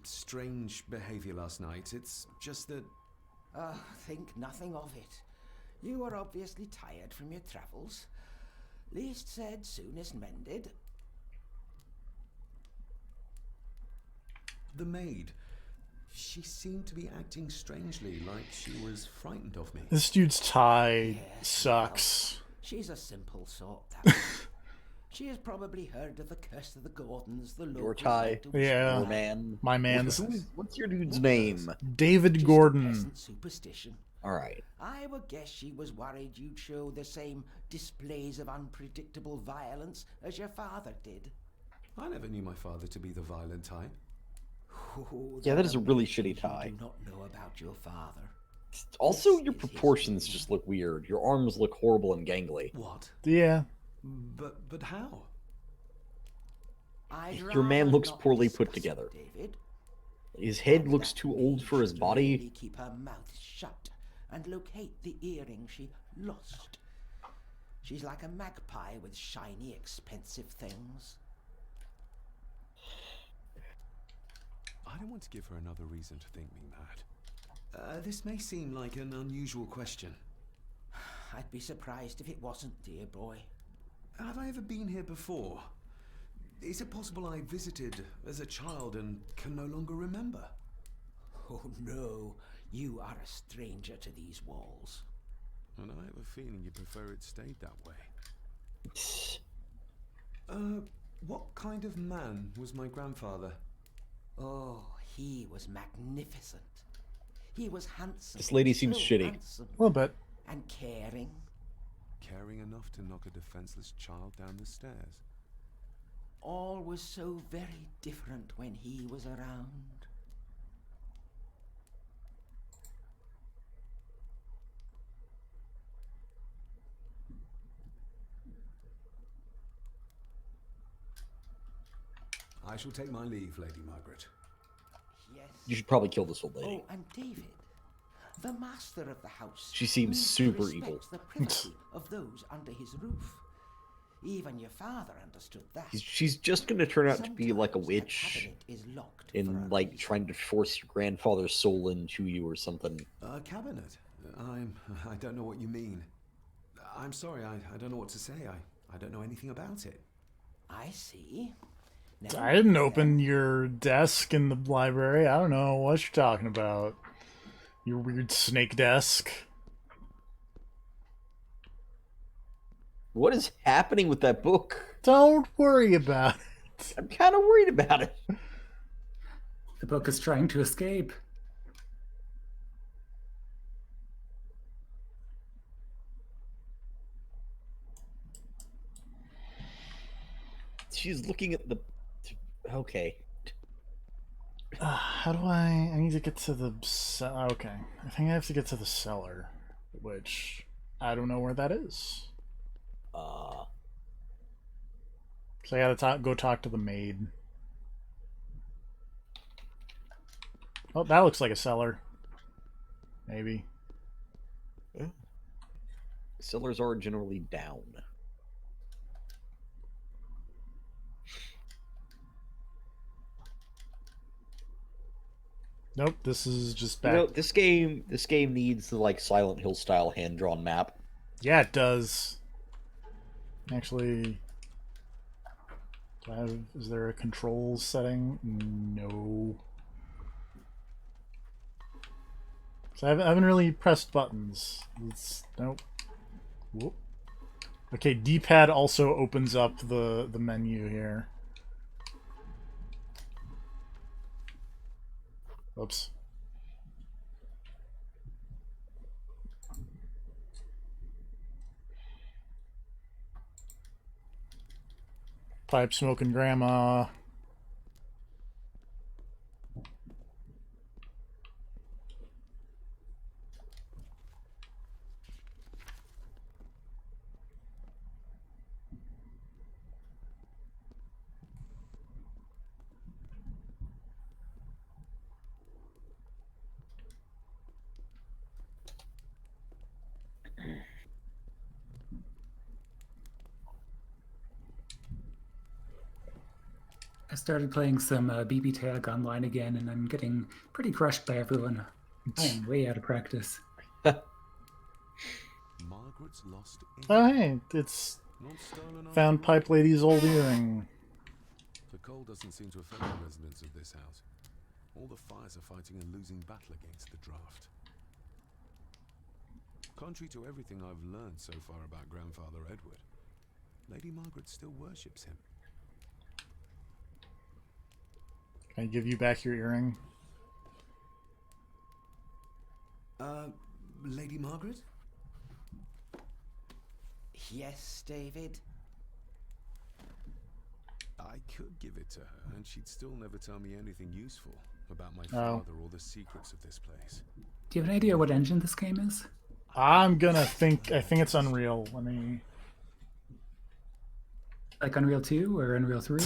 strange behavior last night? It's just that... Think nothing of it. You were obviously tired from your travels. Least said, soonest mended. The maid. She seemed to be acting strangely, like she was frightened of me. This dude's tie Yes, sucks. well, she's a simple sort, that one. She has probably heard of the curse of the Gordons, the Your locals tie. like to whisper Yeah. Your about. man. My man's What's your dude's name? David Just a Gordon. peasant superstition. Alright. I would guess she was worried you'd show the same displays of unpredictable violence as your father did. I never knew my father to be the violent type. Oh, Yeah, that is a really things shitty tie. You do not know about your father. Also, This your is his proportions doing. just look weird. Your arms look horrible and gangly. What? Yeah. But how? I'd Your man rather looks not poorly put discuss it, together. David. His head And looks that too old maid for his should body. really keep her mouth shut and locate the earring she lost. She's like a magpie with shiny, expensive things. I don't want to give her another reason to think me mad. This may seem like an unusual question. I'd be surprised if it wasn't, dear boy. Have I ever been here before? Is it possible I visited as a child and can no longer remember? Oh no, you are a stranger to these walls. And I have a feeling you prefer it stayed that way. What kind of man was my grandfather? Oh, he was magnificent. He was handsome. This lady seems so shitty. handsome A little bit. and caring. Caring enough to knock a defenseless child down the stairs. All was so very different when he was around. I shall take my leave, Lady Margaret. Yes. You should probably kill this old lady. Oh, and David, the master of the house. She seems needs to super respect evil. the privacy of those under his roof. Even your father understood that. She's just gonna turn out to be like a Sometimes witch cabinet is locked for and a like reason. trying to force your grandfather's soul into you or something. Cabinet? I don't know what you mean. I'm sorry, I don't know what to say. I don't know anything about it. I see. Never I didn't mind open then. your desk in the library. I don't know what you're talking about. Your weird snake desk. What is happening with that book? Don't worry about it. I'm kind of worried about it. The book is trying to escape. She's looking at the... Okay. How do I need to get to the okay. I think I have to get to the cellar, which I don't know where that is. So I gotta go talk to the maid. Oh, that looks like a cellar. Maybe. Cellars are generally down. Nope, this is just You back. know, this game needs the like Silent Hill style hand drawn map. Yeah, it does. Actually, is there a controls setting? No. So I haven't really pressed buttons. Nope. Whoop. Okay, D-pad also opens up the menu here. Oops. Pipe smoking grandma. I started playing some BB Tag online again, and I'm getting pretty crushed by everyone. I am way out of practice. Margaret's lost Oh, hey, it's not stolen found after all. Pipe Lady's old earring. The cold doesn't seem to affect the residents of this house. All the fires are fighting a losing battle against the draft. Contrary to everything I've learned so far about Grandfather Edward, Lady Margaret still worships him. Can I give you back your earring? Lady Margaret? Yes, David? I could give it to her, and she'd still never tell me anything useful about my Oh. father or the secrets of this place. Do you have an idea what engine this game is? I think it's Unreal. Let me... Like Unreal 2 or Unreal 3?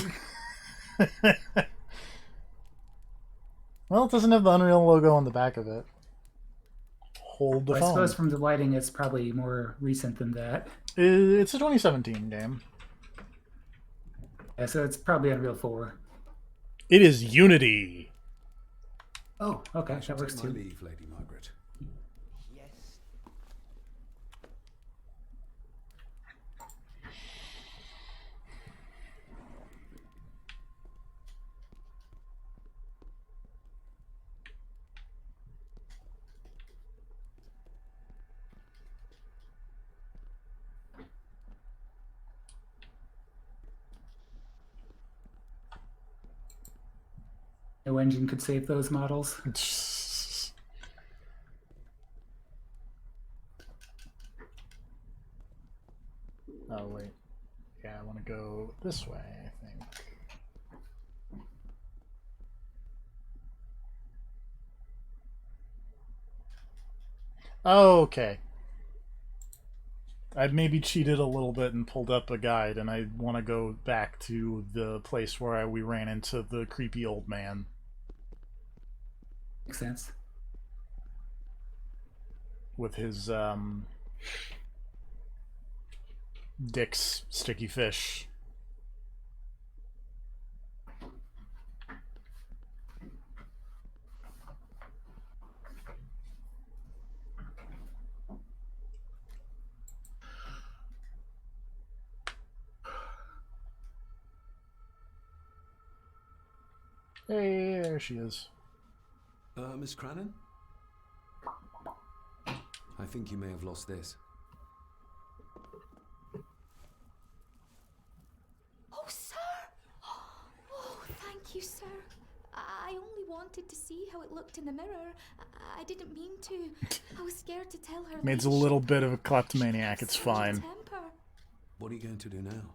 Well, it doesn't have the Unreal logo on the back of it. Hold the I phone. suppose from the lighting, it's probably more recent than that. It's a 2017 game. Yeah, so it's probably Unreal 4. It is Unity. Oh, okay, I shall that works take my too. leave, Lady Margaret. Yes. No engine could save those models. Oh, wait. Yeah, I want to go this way, I think. Oh, okay. I maybe cheated a little bit and pulled up a guide, and I want to go back to the place where we ran into the creepy old man. Makes sense. With his, Dick's sticky fish. Hey, there she is. Miss Crannan? I think you may have lost this. Oh, sir! Oh, thank you, sir. I only wanted to see how it looked in the mirror. I didn't mean to. I was scared to tell her. Maid's a little bit of a kleptomaniac, it's fine. Temper. What are you going to do now?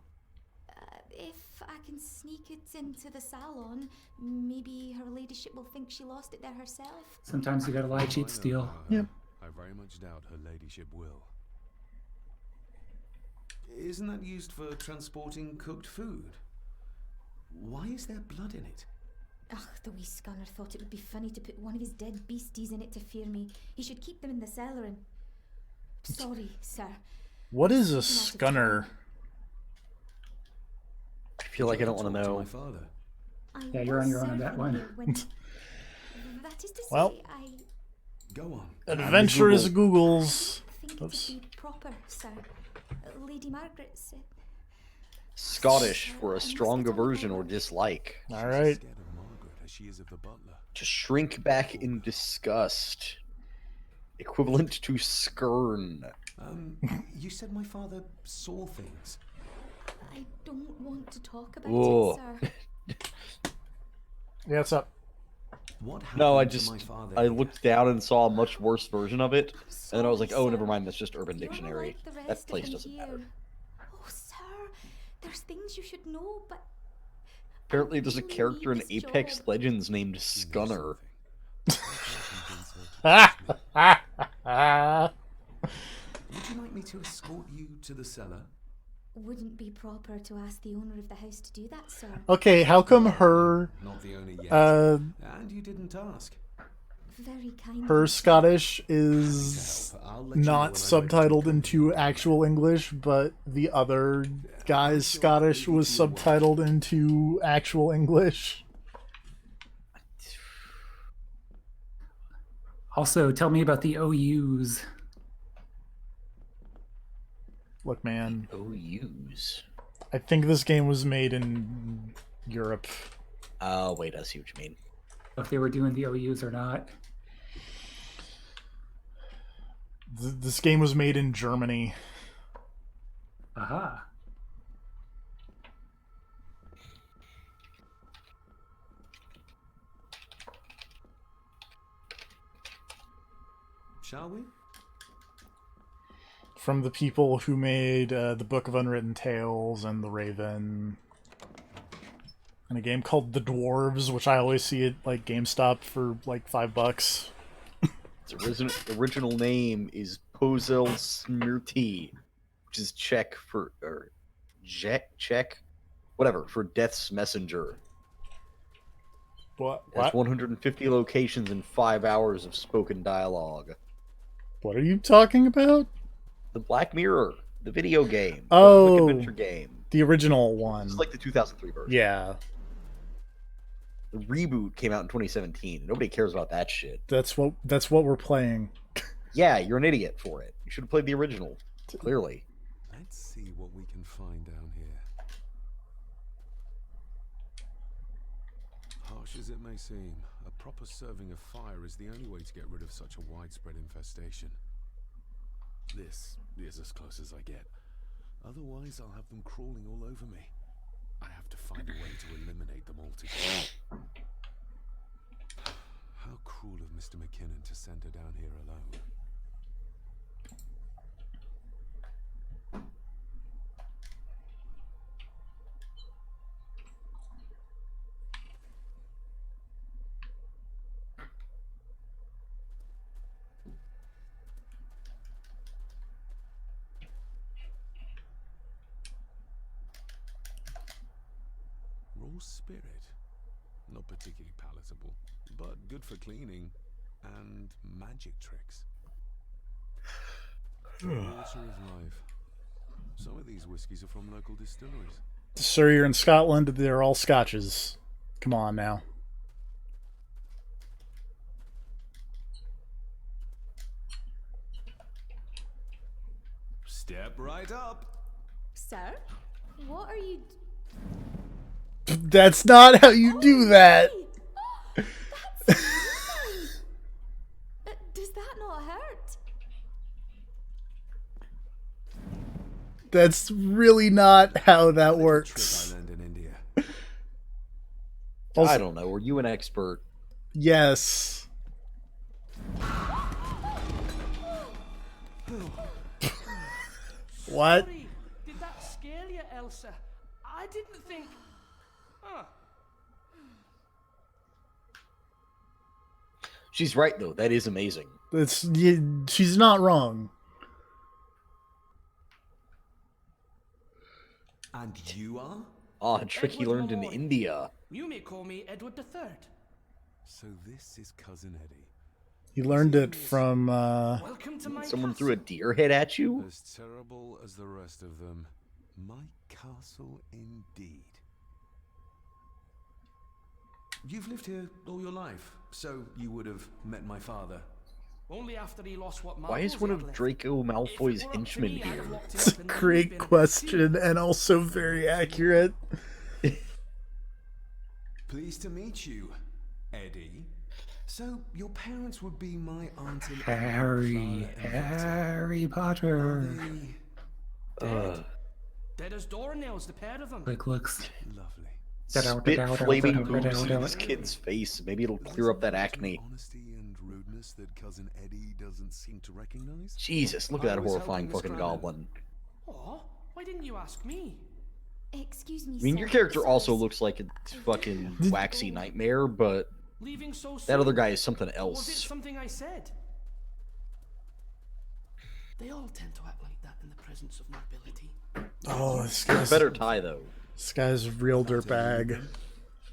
If I can sneak it into the salon, maybe her ladyship will think she lost it there herself. Sometimes you gotta lie, cheat, steal. Yep. I very much doubt her ladyship will. Isn't that used for transporting cooked food? Why is there blood in it? Ugh, the wee scunner thought it would be funny to put one of his dead beasties in it to fear me. He should keep them in the cellar and... Sorry, sir. What is a scunner? I feel like I don't want to Talk to know. my father. Yeah, you're on your own on that one. That is to say, Well. I Go on. Adventure is Google's. think Oops. it would be proper, sir. Lady Margaret said... Scottish for a strong aversion or dislike. All She's right. as scared of Margaret as she is of the butler. To shrink back in disgust. Equivalent to skern. You said my father saw things. I don't want to talk about Whoa. it, sir. Yeah, what's up? What No, happened to my father I here? looked down and saw a much worse version of it, and then I was like, oh, Sorry, never sir. mind, that's just Urban You're not Dictionary. like the That rest of place them doesn't here. matter. Oh, sir, there's things you should know, but Apparently, there's a really character in need this Apex job. Legends named Scunner. Would you like me to escort you to the cellar? Wouldn't be proper to ask the owner of the house to do that, sir. Okay, how come her Not the owner yet. And you didn't ask. Very kind. her of you, sir. Scottish is I'll let you know not when I'm ready to subtitled come into in. actual English, but the other guy's Scottish was subtitled into actual English? Also, tell me about the OUs. Look, man, OUs. I think this game was made in Europe. Oh, wait, I see what you mean. If they were doing the OUs or not. This game was made in Germany. Aha. Shall we? From the people who made the Book of Unwritten Tales and The Raven. And a game called The Dwarves, which I always see at like GameStop for like $5. Its original name is Pozel Smrti, which is Czech for, or Czech, whatever, for Death's Messenger. What? It has 150 locations and 5 hours of spoken dialogue. What are you talking about? The Black Mirror, the video game. Oh, the adventure game. The original one. It's like the 2003 version. Yeah. The reboot came out in 2017. Nobody cares about that shit. That's what we're playing. Yeah, you're an idiot for it. You should have played the original. Clearly. Let's see what we can find down here. Harsh as it may seem, a proper serving of fire is the only way to get rid of such a widespread infestation. This is as close as I get. Otherwise, I'll have them crawling all over me. I have to find a way to eliminate them altogether. How cruel of Mr. McKinnon to send her down here alone. Raw spirit. Not particularly palatable, but good for cleaning and magic tricks. The water of life. Some of these whiskies are from local distilleries. Sir, you're in Scotland. They're all scotches. Come on now. Step right up. Sir, what are you? That's not how you do that. That's amazing. Does that not hurt? That's really not how that Trip works. I learned in India. Also, I don't know. Were you an expert? yes. What? Sorry, did that scare you, Elsa? I didn't think. Huh. She's right, though. That is amazing. She's not wrong. And you are? Ah, a trick he Edward learned in Malloy. India. You may call me Edward III. So this is Cousin Eddie. He learned it from Welcome to my Someone castle. threw a deer head at you? As terrible as the rest of them. My castle indeed. You've lived here all your life, so you would have met my father. Only after he lost what Why is marbles one he of had left. Draco Malfoy's If it were up to henchmen me, I'd here? have locked him It's a up in the great bin. question and also very accurate. Pleased to meet you, Eddie. So your parents would be my aunt and Harry Potter. They Dead as doornails, the pair of them. Quick looks. lovely. spit flaming boobs in this kid's face. Maybe it'll clear up that acne. Honesty and rudeness that cousin Eddie doesn't seem to recognize. Jesus, look at that horrifying fucking goblin. Aw, why didn't you ask me? Excuse me, I mean, your sir. character Sorry, also looks like a fucking waxy nightmare, but Leaving so soon? that other guy is something Was it else. something I said? They all tend to act like that in the presence of nobility. Oh, this He's guy's a better tie, though. This guy's a real dirtbag.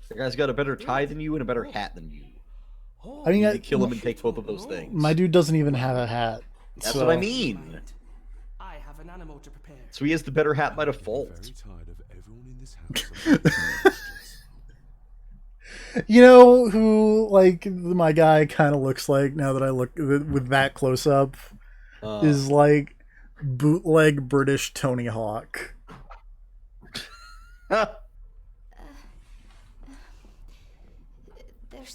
The guy's got a better tie than you and a better hat than you. I mean, You need to kill him and take both of those things. my dude doesn't even have a hat. That's so. what I mean. I have an animal to prepare. So he has the better hat by default. Very tired of everyone in this house. You know who, like, my guy kind of looks like, now that I look with that close up, is like bootleg British Tony Hawk. There's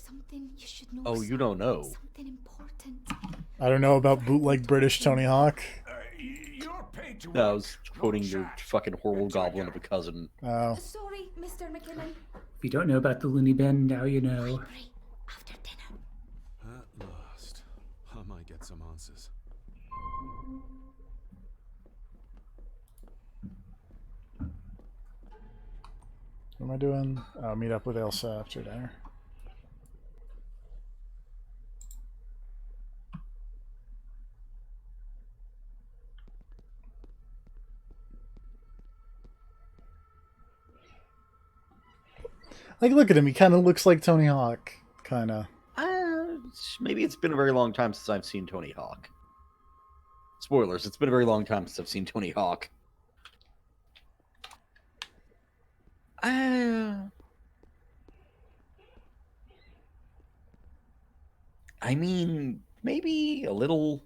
something you should know. Oh, you sir. don't know. Something important. I don't know about bootleg British Tony Hawk. You're paid to No, I work, was quoting your not fucking horrible goblin of a cousin. Oh. Sorry, Mr. McKinnon. If you don't know about the loony bin, now you know. Library after dinner. At last, I might get some answers. What am I doing? Oh, meet up with Elsa after dinner. Like, look at him. He kind of looks like Tony Hawk. Kind of. Maybe it's been a very long time since I've seen Tony Hawk. Spoilers, it's been a very long time since I've seen Tony Hawk. I mean, maybe a little.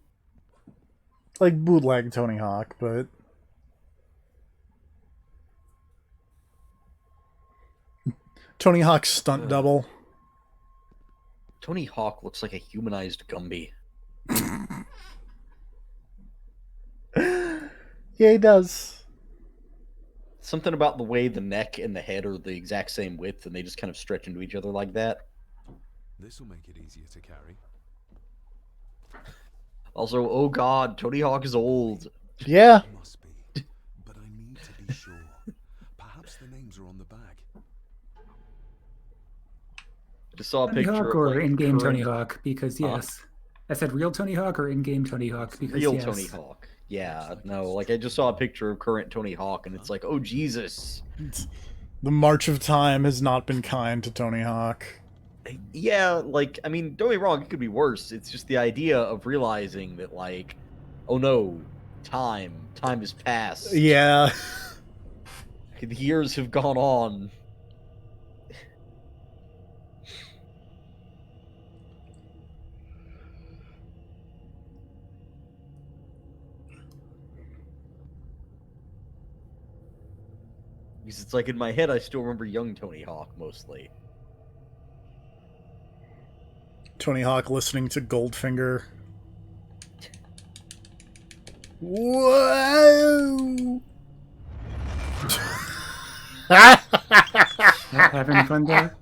Like bootleg Tony Hawk, but. Tony Hawk's stunt double. Tony Hawk looks like a humanized Gumby. Yeah, he does. Something about the way the neck and the head are the exact same width, and they just kind of stretch into each other like that. This will make it easier to carry. Also, oh god, Tony Hawk is old. Yeah. It must be, but I need to be sure. Perhaps the names are on the bag. Just saw a Tony picture Hawk of, or like, in-game Tony current- Hawk, because yes. I said real Tony Hawk or in-game Tony Hawk, because Real yes. Tony Hawk. Yeah, no, like I just saw a picture of current Tony Hawk, and it's like, oh Jesus. The march of time has not been kind to Tony Hawk. Yeah, like, I mean, don't get me wrong, it could be worse. It's just the idea of realizing that, like, oh no, time has passed. Yeah. The years have gone on. Because it's like in my head, I still remember young Tony Hawk mostly. Tony Hawk listening to Goldfinger. Whoa! Having fun there?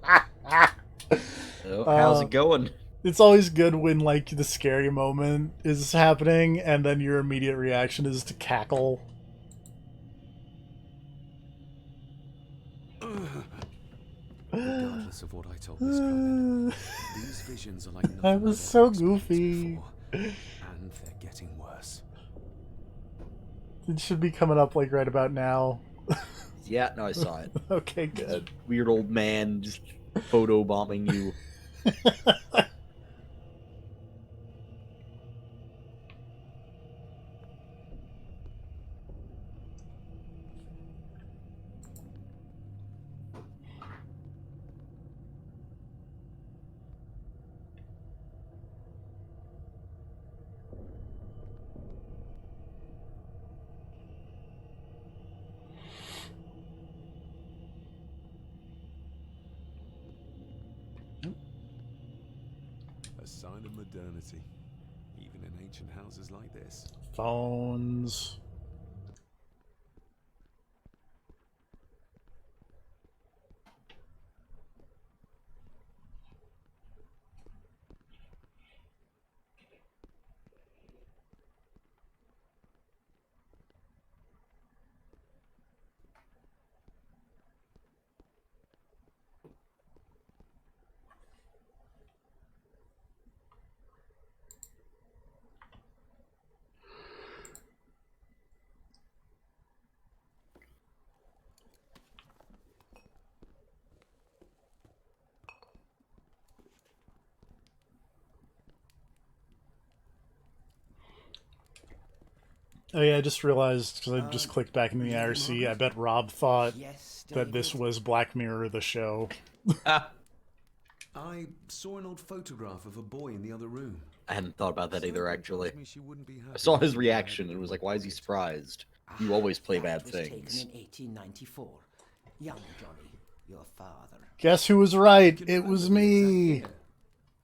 Oh, how's it going? It's always good when, like, the scary moment is happening, and then your immediate reaction is to cackle. Regardless of what I told Miss Clement, these visions are like nothing I I've was ever so experienced goofy. before, and they're getting worse. It should be coming up, like, right about now. Yeah, no, I saw it. Okay, good. Weird old man just photo bombing you. A sign of modernity, even in ancient houses like this. Phones. Oh yeah, I just realized, because I just clicked back into the IRC, I bet Rob thought Yes, that this was Black Mirror, the show. I saw an old photograph of a boy in the other room. I hadn't thought about that either, actually. Tells me she wouldn't be happy I saw if his you reaction had and it was like, in why her is he pocket. surprised? You always play That bad was things. taken in 1894. Young Johnny, your father. Guess who was right? You can It remember was the me. exact year.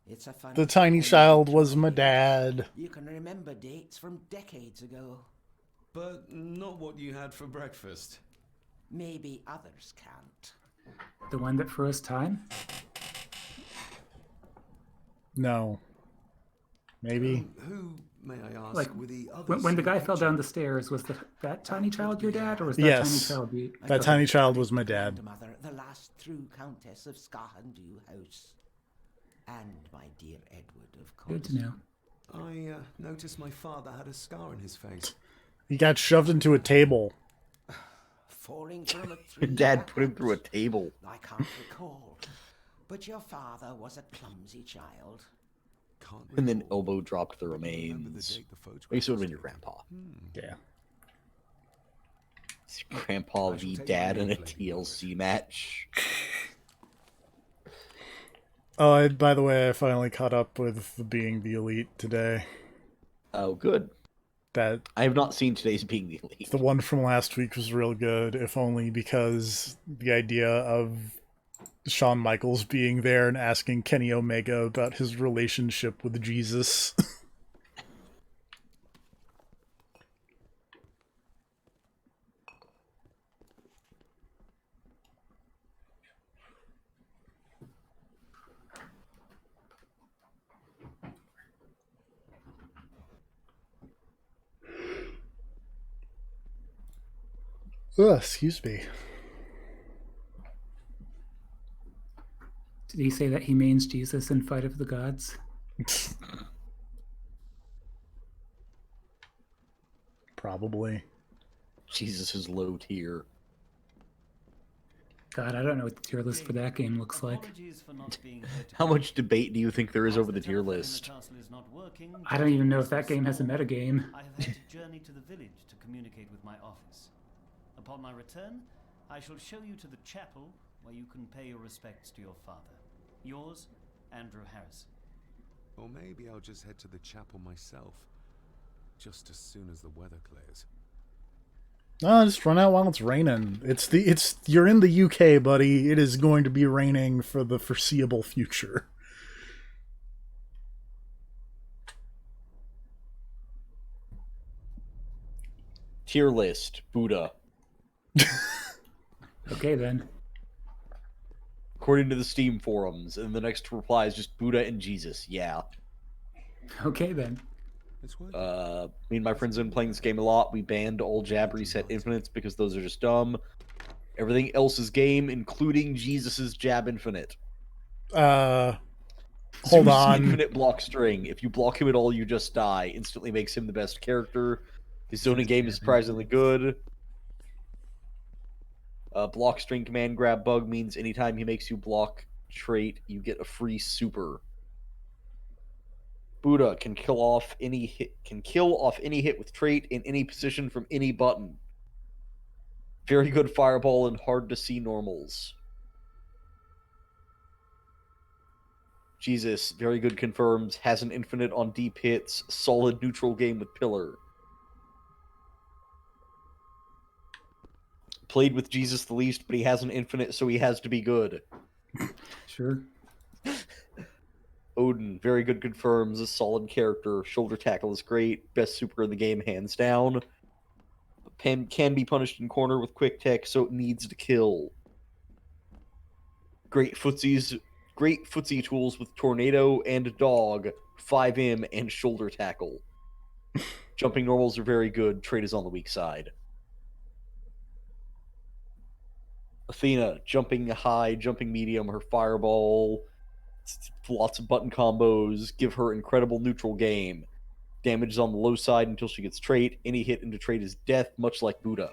It's a funny The thing tiny when you child get was my my age. dad. You can remember dates from decades ago. But not what you had for breakfast. Maybe others can't. The one that froze time? No. Maybe. Who, may I ask, Like, were the others? When the in guy fell picture? down the stairs, was that tiny child your dad, or was that Yes. tiny child the... That tiny child was my dad. Grandmother, the last true Countess of Scahandu House. And my dear Edward, of course. Good to know. I noticed my father had a scar on his face. He got shoved into a table. Falling from a Your tree. dad put him perhaps? through a table. I can't recall. But your father was a clumsy child. Can't And then recall, elbow dropped the but you remember the remains. date the photograph Maybe it would have was been your taken. grandpa. Yeah. It's Grandpa I shall v take Dad my in a leave, Lady TLC match. Oh, by the way, I finally caught up with Being the Elite today. Oh, good. That I have not seen today's Being the Elite. the one from last week was real good, if only because the idea of Shawn Michaels being there and asking Kenny Omega about his relationship with Jesus. Ugh, excuse me. Did he say that he means Jesus in Fight of the Gods? Probably. Jesus is low tier. God, I don't know what the tier list for that game looks like. Apologies for not being here to How much debate do you think there is As over the tier telephone in the list? castle is not working, I don't even know if that game has a metagame. I have had to journey to the village to communicate with my office. Upon my return, I shall show you to the chapel where you can pay your respects to your father. Yours, Andrew Harrison. Or maybe I'll just head to the chapel myself. Just as soon as the weather clears. No, just run out while it's raining. You're in the UK, buddy. It is going to be raining for the foreseeable future. Tier list, Buddha. Okay, then. According to the Steam forums, and the next reply is just Buddha and Jesus. Yeah. Okay, then. It's working. Me and my friends have been playing this game a lot. We banned all jab reset infinites because those are just dumb. Everything else is game, including Jesus's jab infinite. Hold Zeus' on. infinite block string. If you block him at all, you just die. Instantly makes him the best character. His zoning game is surprisingly good. Block string command grab bug means anytime he makes you block trait, you get a free super. Buddha can kill off any hit with trait in any position from any button. Very good fireball and hard to see normals. Jesus, very good confirms, has an infinite on deep hits, solid neutral game with pillar. Played with Jesus the least, but he has an infinite, so he has to be good. Sure. Odin, very good confirms, a solid character. Shoulder tackle is great. Best super in the game, hands down. Can be punished in corner with quick tech, so it needs to kill. Great footsie tools with tornado and dog, 5M, and shoulder tackle. Jumping normals are very good. Trait is on the weak side. Athena, jumping high, jumping medium, her fireball, lots of button combos, give her incredible neutral game. Damage is on the low side until she gets trait. Any hit into trait is death, much like Buddha.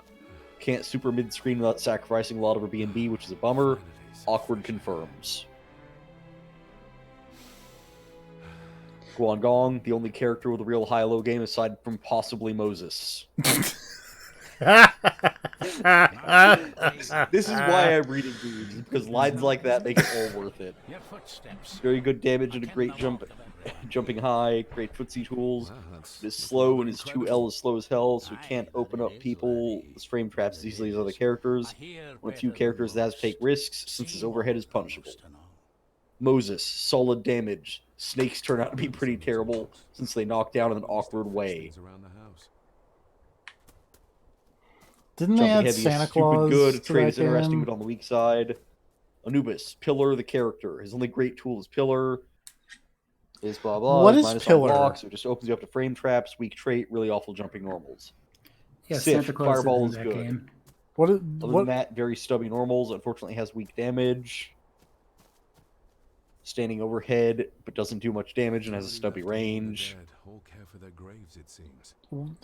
Can't super mid-screen without sacrificing a lot of her B&B, which is a bummer. Awkward confirms. Guangong, the only character with a real high-low game aside from possibly Moses. This is why I'm reading these, because lines like that make it all worth it. Very good damage and a great jumping high, great footsie tools. It's slow and his 2L is slow as hell, so he can't open up people's frame traps as easily as other characters. One of the few characters that has to take risks, since his overhead is punishable. Moses, solid damage. Snakes turn out to be pretty terrible, since they knock down in an awkward way. Didn't they Jumping add heavy Santa is Claus stupid good. to Trade that is interesting, game? but on the weak side. Anubis, Pillar, the character. His only great tool is Pillar. Is blah blah. What His is minus Pillar? on blocks, so it just opens you up to frame traps, weak trait, really awful jumping normals. Yeah, Sif, Santa Claus Fireball is is in that good. game. Other than that, very stubby normals. Unfortunately, has weak damage. Standing overhead, but doesn't do much damage and has a stubby range. All care for their graves, it seems.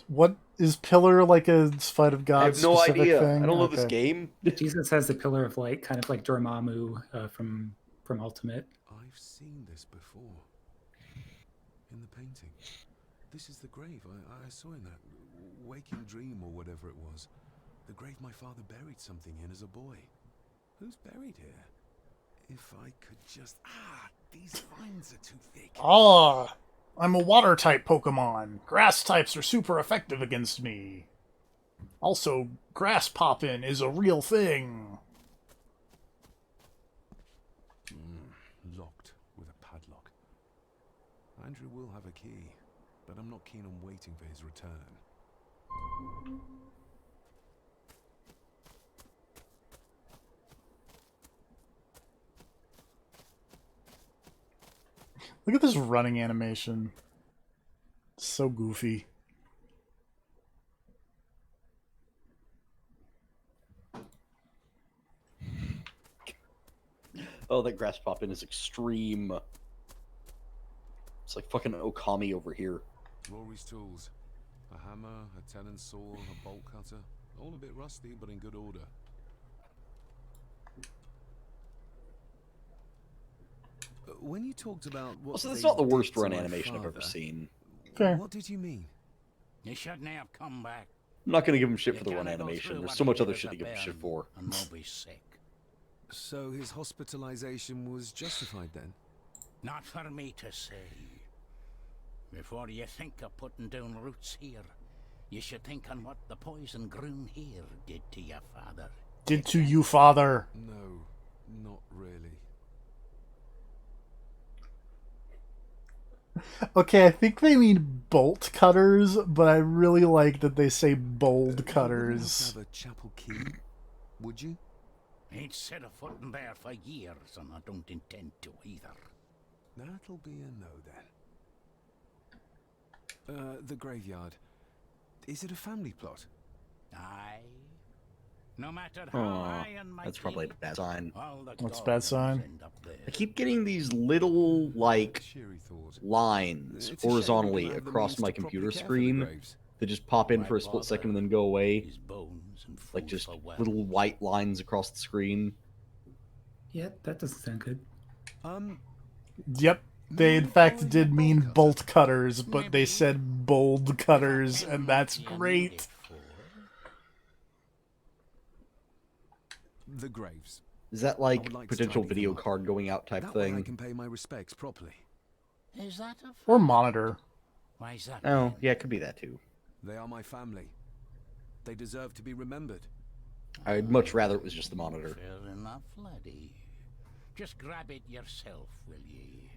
What is Pillar, like a Fight of God I have no specific idea. thing? I don't know Okay. this game. Jesus has the Pillar of Light, kind of like Dormammu from Ultimate. I've seen this before. In the painting. This is the grave I saw in that waking dream or whatever it was. The grave my father buried something in as a boy. Who's buried here? If I could just... these vines are too thick. Ah, I'm a water type Pokemon. Grass types are super effective against me. Also, grass poppin' is a real thing. Locked with a padlock. Andrew will have a key, but I'm not keen on waiting for his return. Look at this running animation. It's so goofy. Oh, that grass poppin is extreme. It's like fucking Okami over here. Rory's tools. A hammer, a tenon saw, a bolt cutter. All a bit rusty, but in good order. When you talked about what Also, that's they not the did worst to run my animation I've ever father, seen. Fair. What did you mean? You shouldn't have come back. I'm not gonna give him shit for the You run can't go animation. through There's what so he much did other as shit a to give him shit bairn for. And nobody's sick. So his hospitalization was justified then? Not for me to say. Before you think of putting down roots here, you should think on what the poison grown here did to your father. Did to you, father. No, not really. Okay, I think they mean bolt cutters, but I really like that they say bold cutters. Have a chapel key, would you? Ain't set a foot in there for years, and I don't intend to either. That'll be a no then. The graveyard. Is it a family plot? Aye. No matter how Aw, high and mighty, that's probably a bad sign. all the What's a bad sign? end up there. I keep getting these little, like, Cheery thought. lines It's a shame we horizontally don't have the across means my to properly computer care for the screen graves. that just pop in for a split second and then go away. His bones and Like food just for well. little white lines across the screen. Yeah, that doesn't sound good. Yep, they in fact did mean bolt cutters, but they said bold cutters, and that's great. The graves. Is that I like would like to potential tidy video them up. card going out type That way I thing? can pay my respects properly. Is that a Or monitor. Why's that? Oh, yeah, it could be that too. They are my family. They deserve to be remembered. I'd much rather it was just the monitor. Fair enough, laddie. Just grab it yourself, will ye?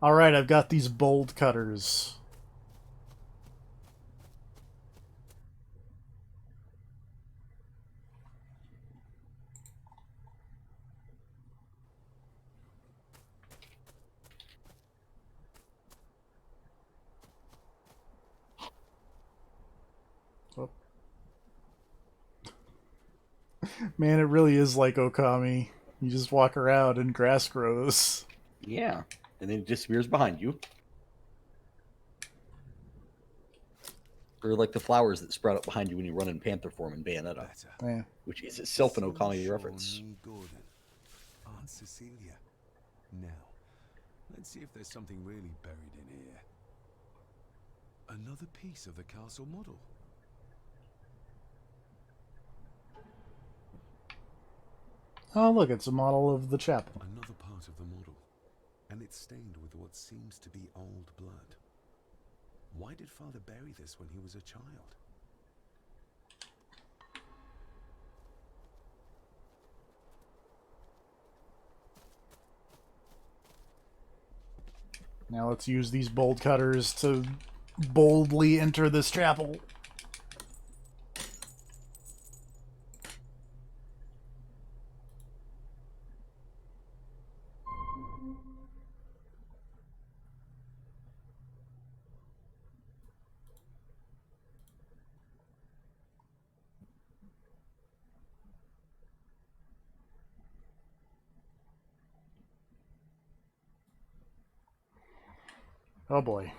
Alright, I've got these bold cutters. Oh. Man, it really is like Okami. You just walk around and grass grows. Yeah, and then it disappears behind you. Or like the flowers that sprout up behind you when you run in panther form in Bayonetta, Yeah. which is itself an Okami reference. Aunt Cecilia. Now, let's see if there's something really buried in here. Another piece of the castle model. Oh, look, it's a model of the chapel. Another part of the model. And it's stained with what seems to be old blood. Why did Father bury this when he was a child? Now let's use these bolt cutters to boldly enter this chapel. Oh boy.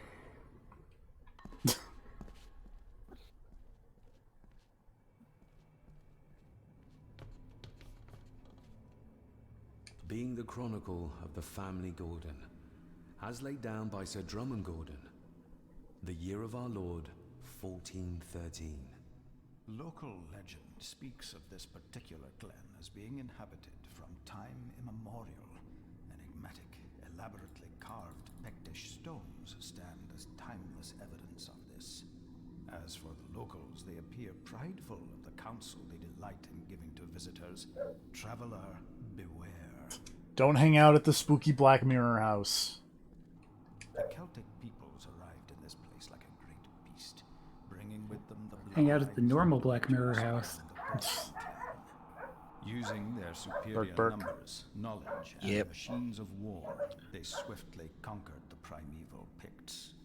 Being the chronicle of the family Gordon, as laid down by Sir Drummond Gordon, the year of our Lord, 1413. Local legend speaks of this particular glen as being inhabited from time immemorial. Enigmatic, elaborately carved Pictish stones stand as timeless evidence of this. As for the locals, they appear prideful of the counsel they delight in giving to visitors. Traveler, beware. Don't hang out at the spooky Black Mirror house. The Celtic peoples arrived in this place like a great beast, bringing with them the Hang out at the normal Black Mirror house. Using their superior numbers, knowledge, and machines of war, they swiftly conquered the primeval Picts.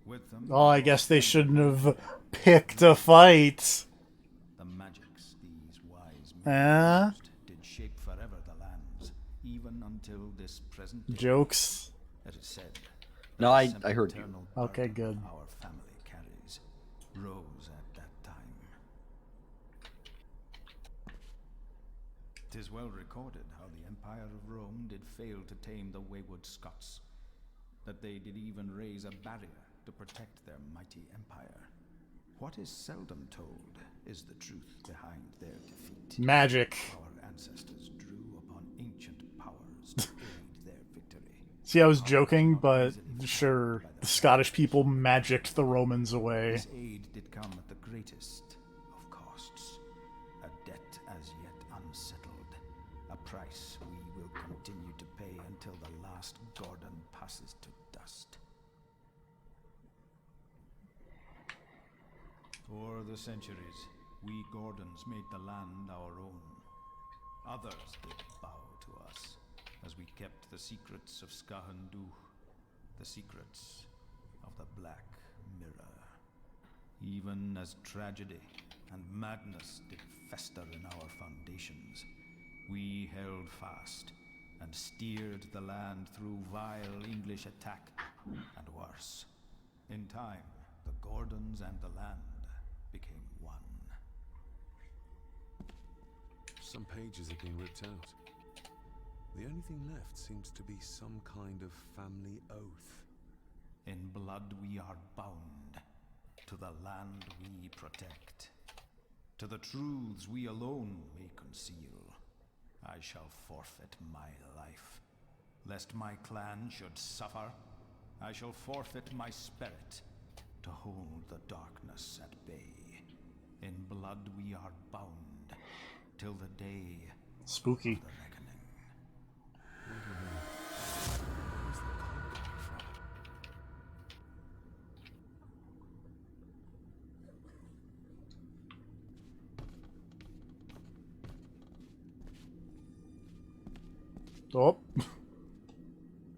With them, Oh, I guess they shouldn't have picked a fight. the magics these wise men used did shape forever the lands, even until this present day. Jokes. It is said. No, I heard you. Okay, good. Our family carries rose at that time. 'Tis well recorded how the Empire of Rome did fail to tame the wayward Scots, that they did even raise a barrier to protect their mighty empire. What is seldom told is the truth behind their defeat. Magic. Our ancestors drew upon ancient powers to aid their victory. See, I was joking, but sure, the Scottish people magicked the Romans away. This aid did come at the greatest of costs, a debt as yet unsettled, a price we will continue to pay until the last Gordon passes to dust. For the centuries, we Gordons made the land our own. Others did bow to us, as we kept the secrets of Skahandu, the secrets of the Black Mirror. Even as tragedy and madness did fester in our foundations, we held fast and steered the land through vile English attack and worse. In time, the Gordons and the land became one. Some pages have been ripped out. The only thing left seems to be some kind of family oath. In blood we are bound to the land we protect. To the truths we alone may conceal. I shall forfeit my life. Lest my clan should suffer, I shall forfeit my spirit to hold the darkness at bay. In blood we are bound till the day Spooky. of the reckoning. Where's the code coming from? Oh.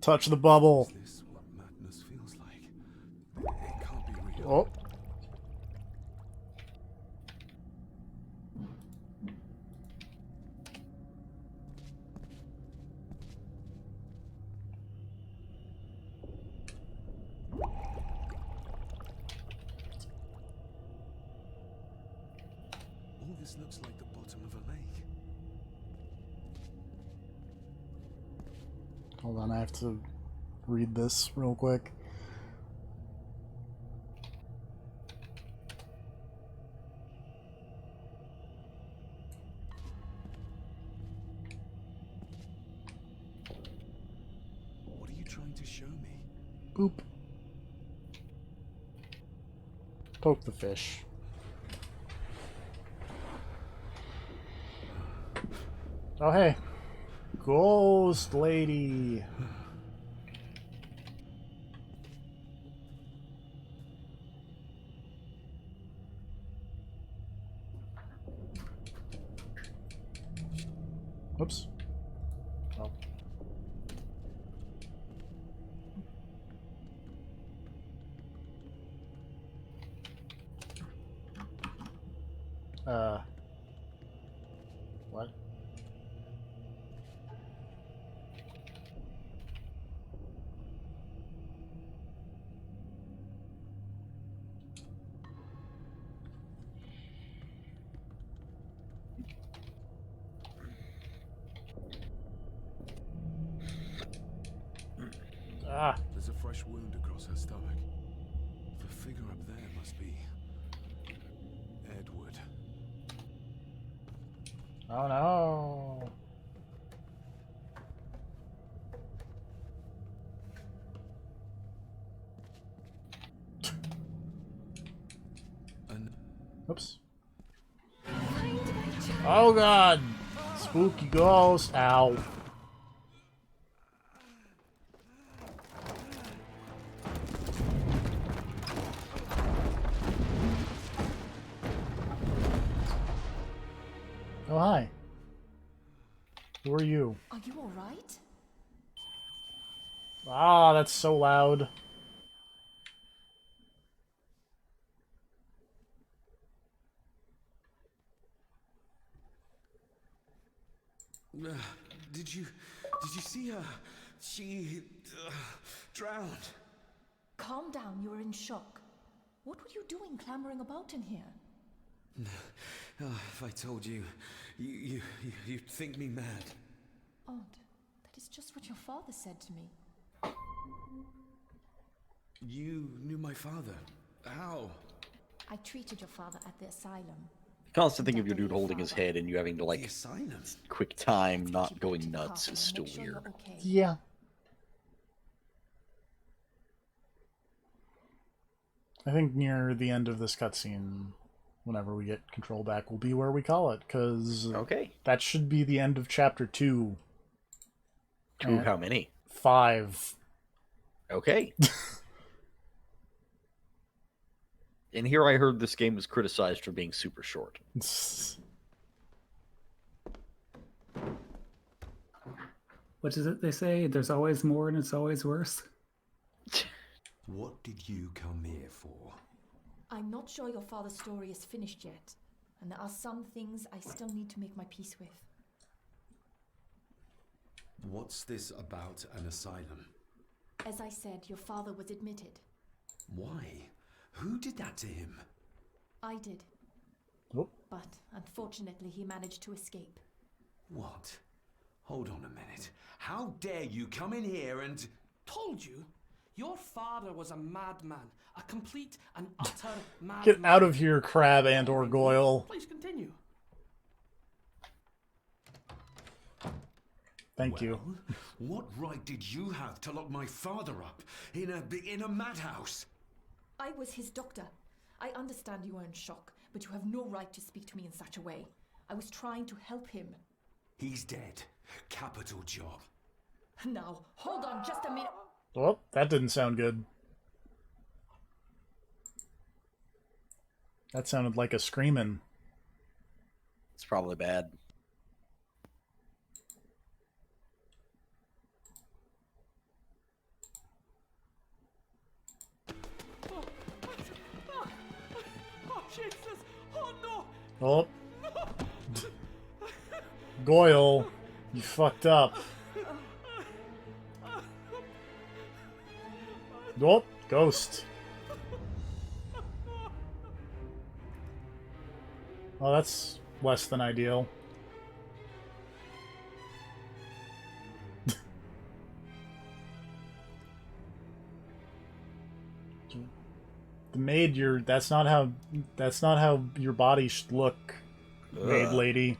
Touch the bubble. Is this what madness feels like? It can't be real. Oh. All this looks like the bottom of a lake. Hold on, I have to read this real quick. What are you trying to show me? Boop. Poke the fish. Oh, hey. Ghost lady. Whoops. Oh. What? Ah. There's a fresh wound across her stomach. The figure up there must be Edward. Oh no. Oops. Oh god! Spooky ghost. Ow. Oh, hi. Who are you? Are you alright? Ah, that's so loud. Did you see her? She drowned. Calm down, you're in shock. What were you doing clambering about in here? If I told you, you'd think me mad. Odd. That is just what your father said to me. You knew my father. How? I treated your father at the asylum. Constant thing of your dude holding his head and you having to, like, Asylum? quick time not going nuts is still weird. Yeah. I think near the end of this cutscene, whenever we get control back, will be where we call it, because okay, that should be the end of chapter 2. Two how many? 5. Okay. And here I heard this game was criticized for being super short. What is it they say? There's always more and it's always worse. What did you come here for? I'm not sure your father's story is finished yet, and there are some things I still need to make my peace with. What's this about an asylum? As I said, your father was admitted. Why? Who did that to him? I did. Oh. But unfortunately, he managed to escape. What? Hold on a minute. How dare you come in here and... Told you? Your father was a madman. A complete and utter madman. Get out of here, Crab and or Goyle. Please continue. Thank you. What right did you have to lock my father up in a madhouse? I was his doctor. I understand you are in shock, but you have no right to speak to me in such a way. I was trying to help him. He's dead. Capital job. Now, hold on just a minute. Well, that didn't sound good. That sounded like a screaming. It's probably bad. Oh, Jesus! Oh, no! Oh. Goyle, you fucked up. Oh, ghost. Well, that's less than ideal. maid, that's not how your body should look, maid lady.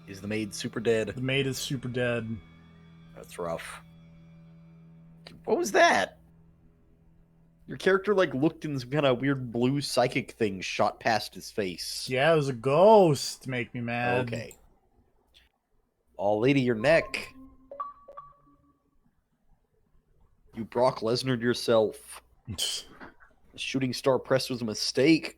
Is the maid super dead? The maid is super dead. That's rough. What was that? Your character, like, looked in some kind of weird blue psychic thing shot past his face. Yeah, it was a ghost. Make me mad. Okay. Oh, lady, your neck. You Brock Lesnar yourself. The shooting star press was a mistake.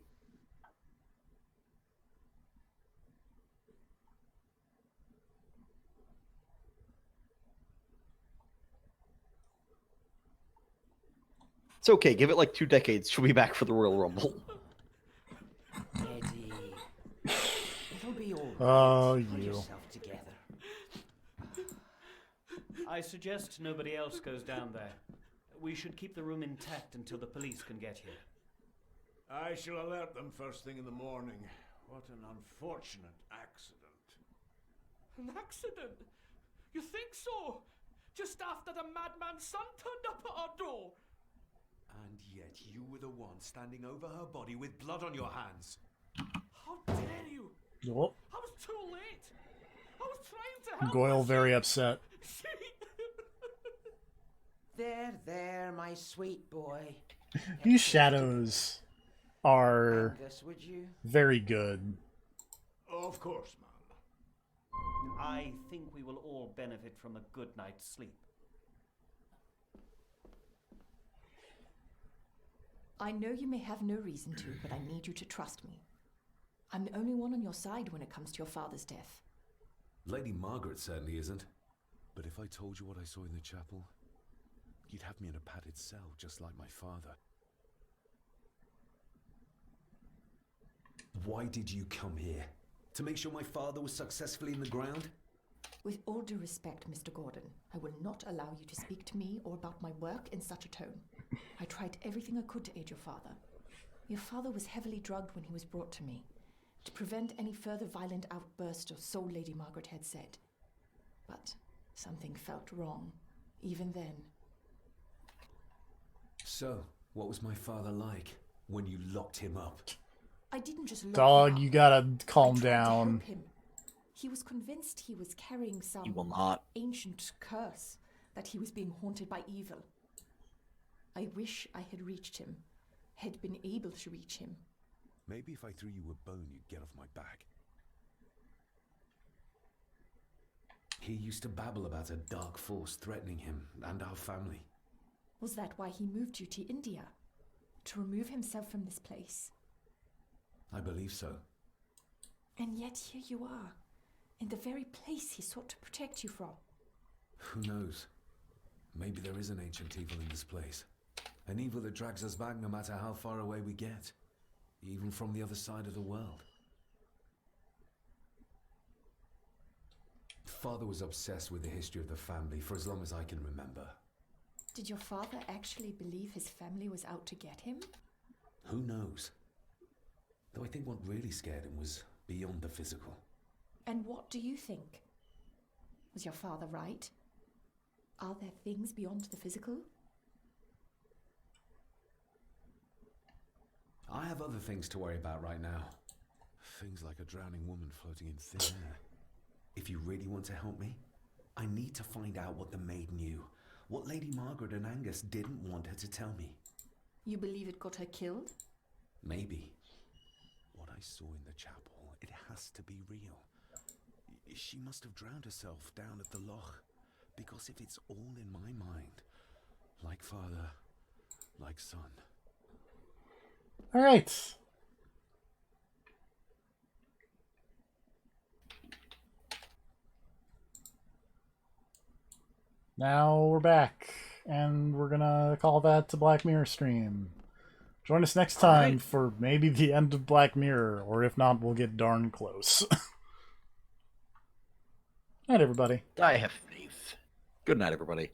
It's okay. Give it like 2 decades. She'll be back for the Royal Rumble. Eddie, it'll be all right. Oh, Pull you. yourself together. I suggest nobody else goes down there. We should keep the room intact until the police can get here. I shall alert them first thing in the morning. What an unfortunate accident. An accident? You think so? Just after the madman's son turned up at our door. And yet you were the one standing over her body with blood on your hands. How dare you? Oh, I was too late. I was trying to help. Goyle very upset. There, my sweet boy. These shadows are Angus, would you? very good. Of course, man. I think we will all benefit from a good night's sleep. I know you may have no reason to, but I need you to trust me. I'm the only one on your side when it comes to your father's death. Lady Margaret certainly isn't. But if I told you what I saw in the chapel, you'd have me in a padded cell, just like my father. Why did you come here? To make sure my father was successfully in the ground? With all due respect, Mr. Gordon, I will not allow you to speak to me or about my work in such a tone. I tried everything I could to aid your father. Your father was heavily drugged when he was brought to me, to prevent any further violent outburst, or so Lady Margaret had said. But something felt wrong, even then. So, what was my father like when you locked him up? I didn't just lock him Dog, up. you gotta I calm tried to down. help him. He was convinced he was carrying some You will not. ancient curse, that he was being haunted by evil. I wish I had reached him, had been able to reach him. Maybe if I threw you a bone, you'd get off my back. He used to babble about a dark force threatening him and our family. Was that why he moved you to India? To remove himself from this place? I believe so. And yet here you are, in the very place he sought to protect you from. Who knows? Maybe there is an ancient evil in this place. An evil that drags us back no matter how far away we get. Even from the other side of the world. Father was obsessed with the history of the family for as long as I can remember. Did your father actually believe his family was out to get him? Who knows? Though I think what really scared him was beyond the physical. And what do you think? Was your father right? Are there things beyond the physical? I have other things to worry about right now. Things like a drowning woman floating in thin air. If you really want to help me, I need to find out what the maid knew. What Lady Margaret and Angus didn't want her to tell me. You believe it got her killed? Maybe. What I saw in the chapel, it has to be real. She must have drowned herself down at the loch. Because if it's all in my mind, like father, like son. All right. Now we're back, and we're gonna call that the Black Mirror stream. Join us next time for maybe the end of Black Mirror, or if not, we'll get darn close. Night, everybody. I have faith. Good night, everybody.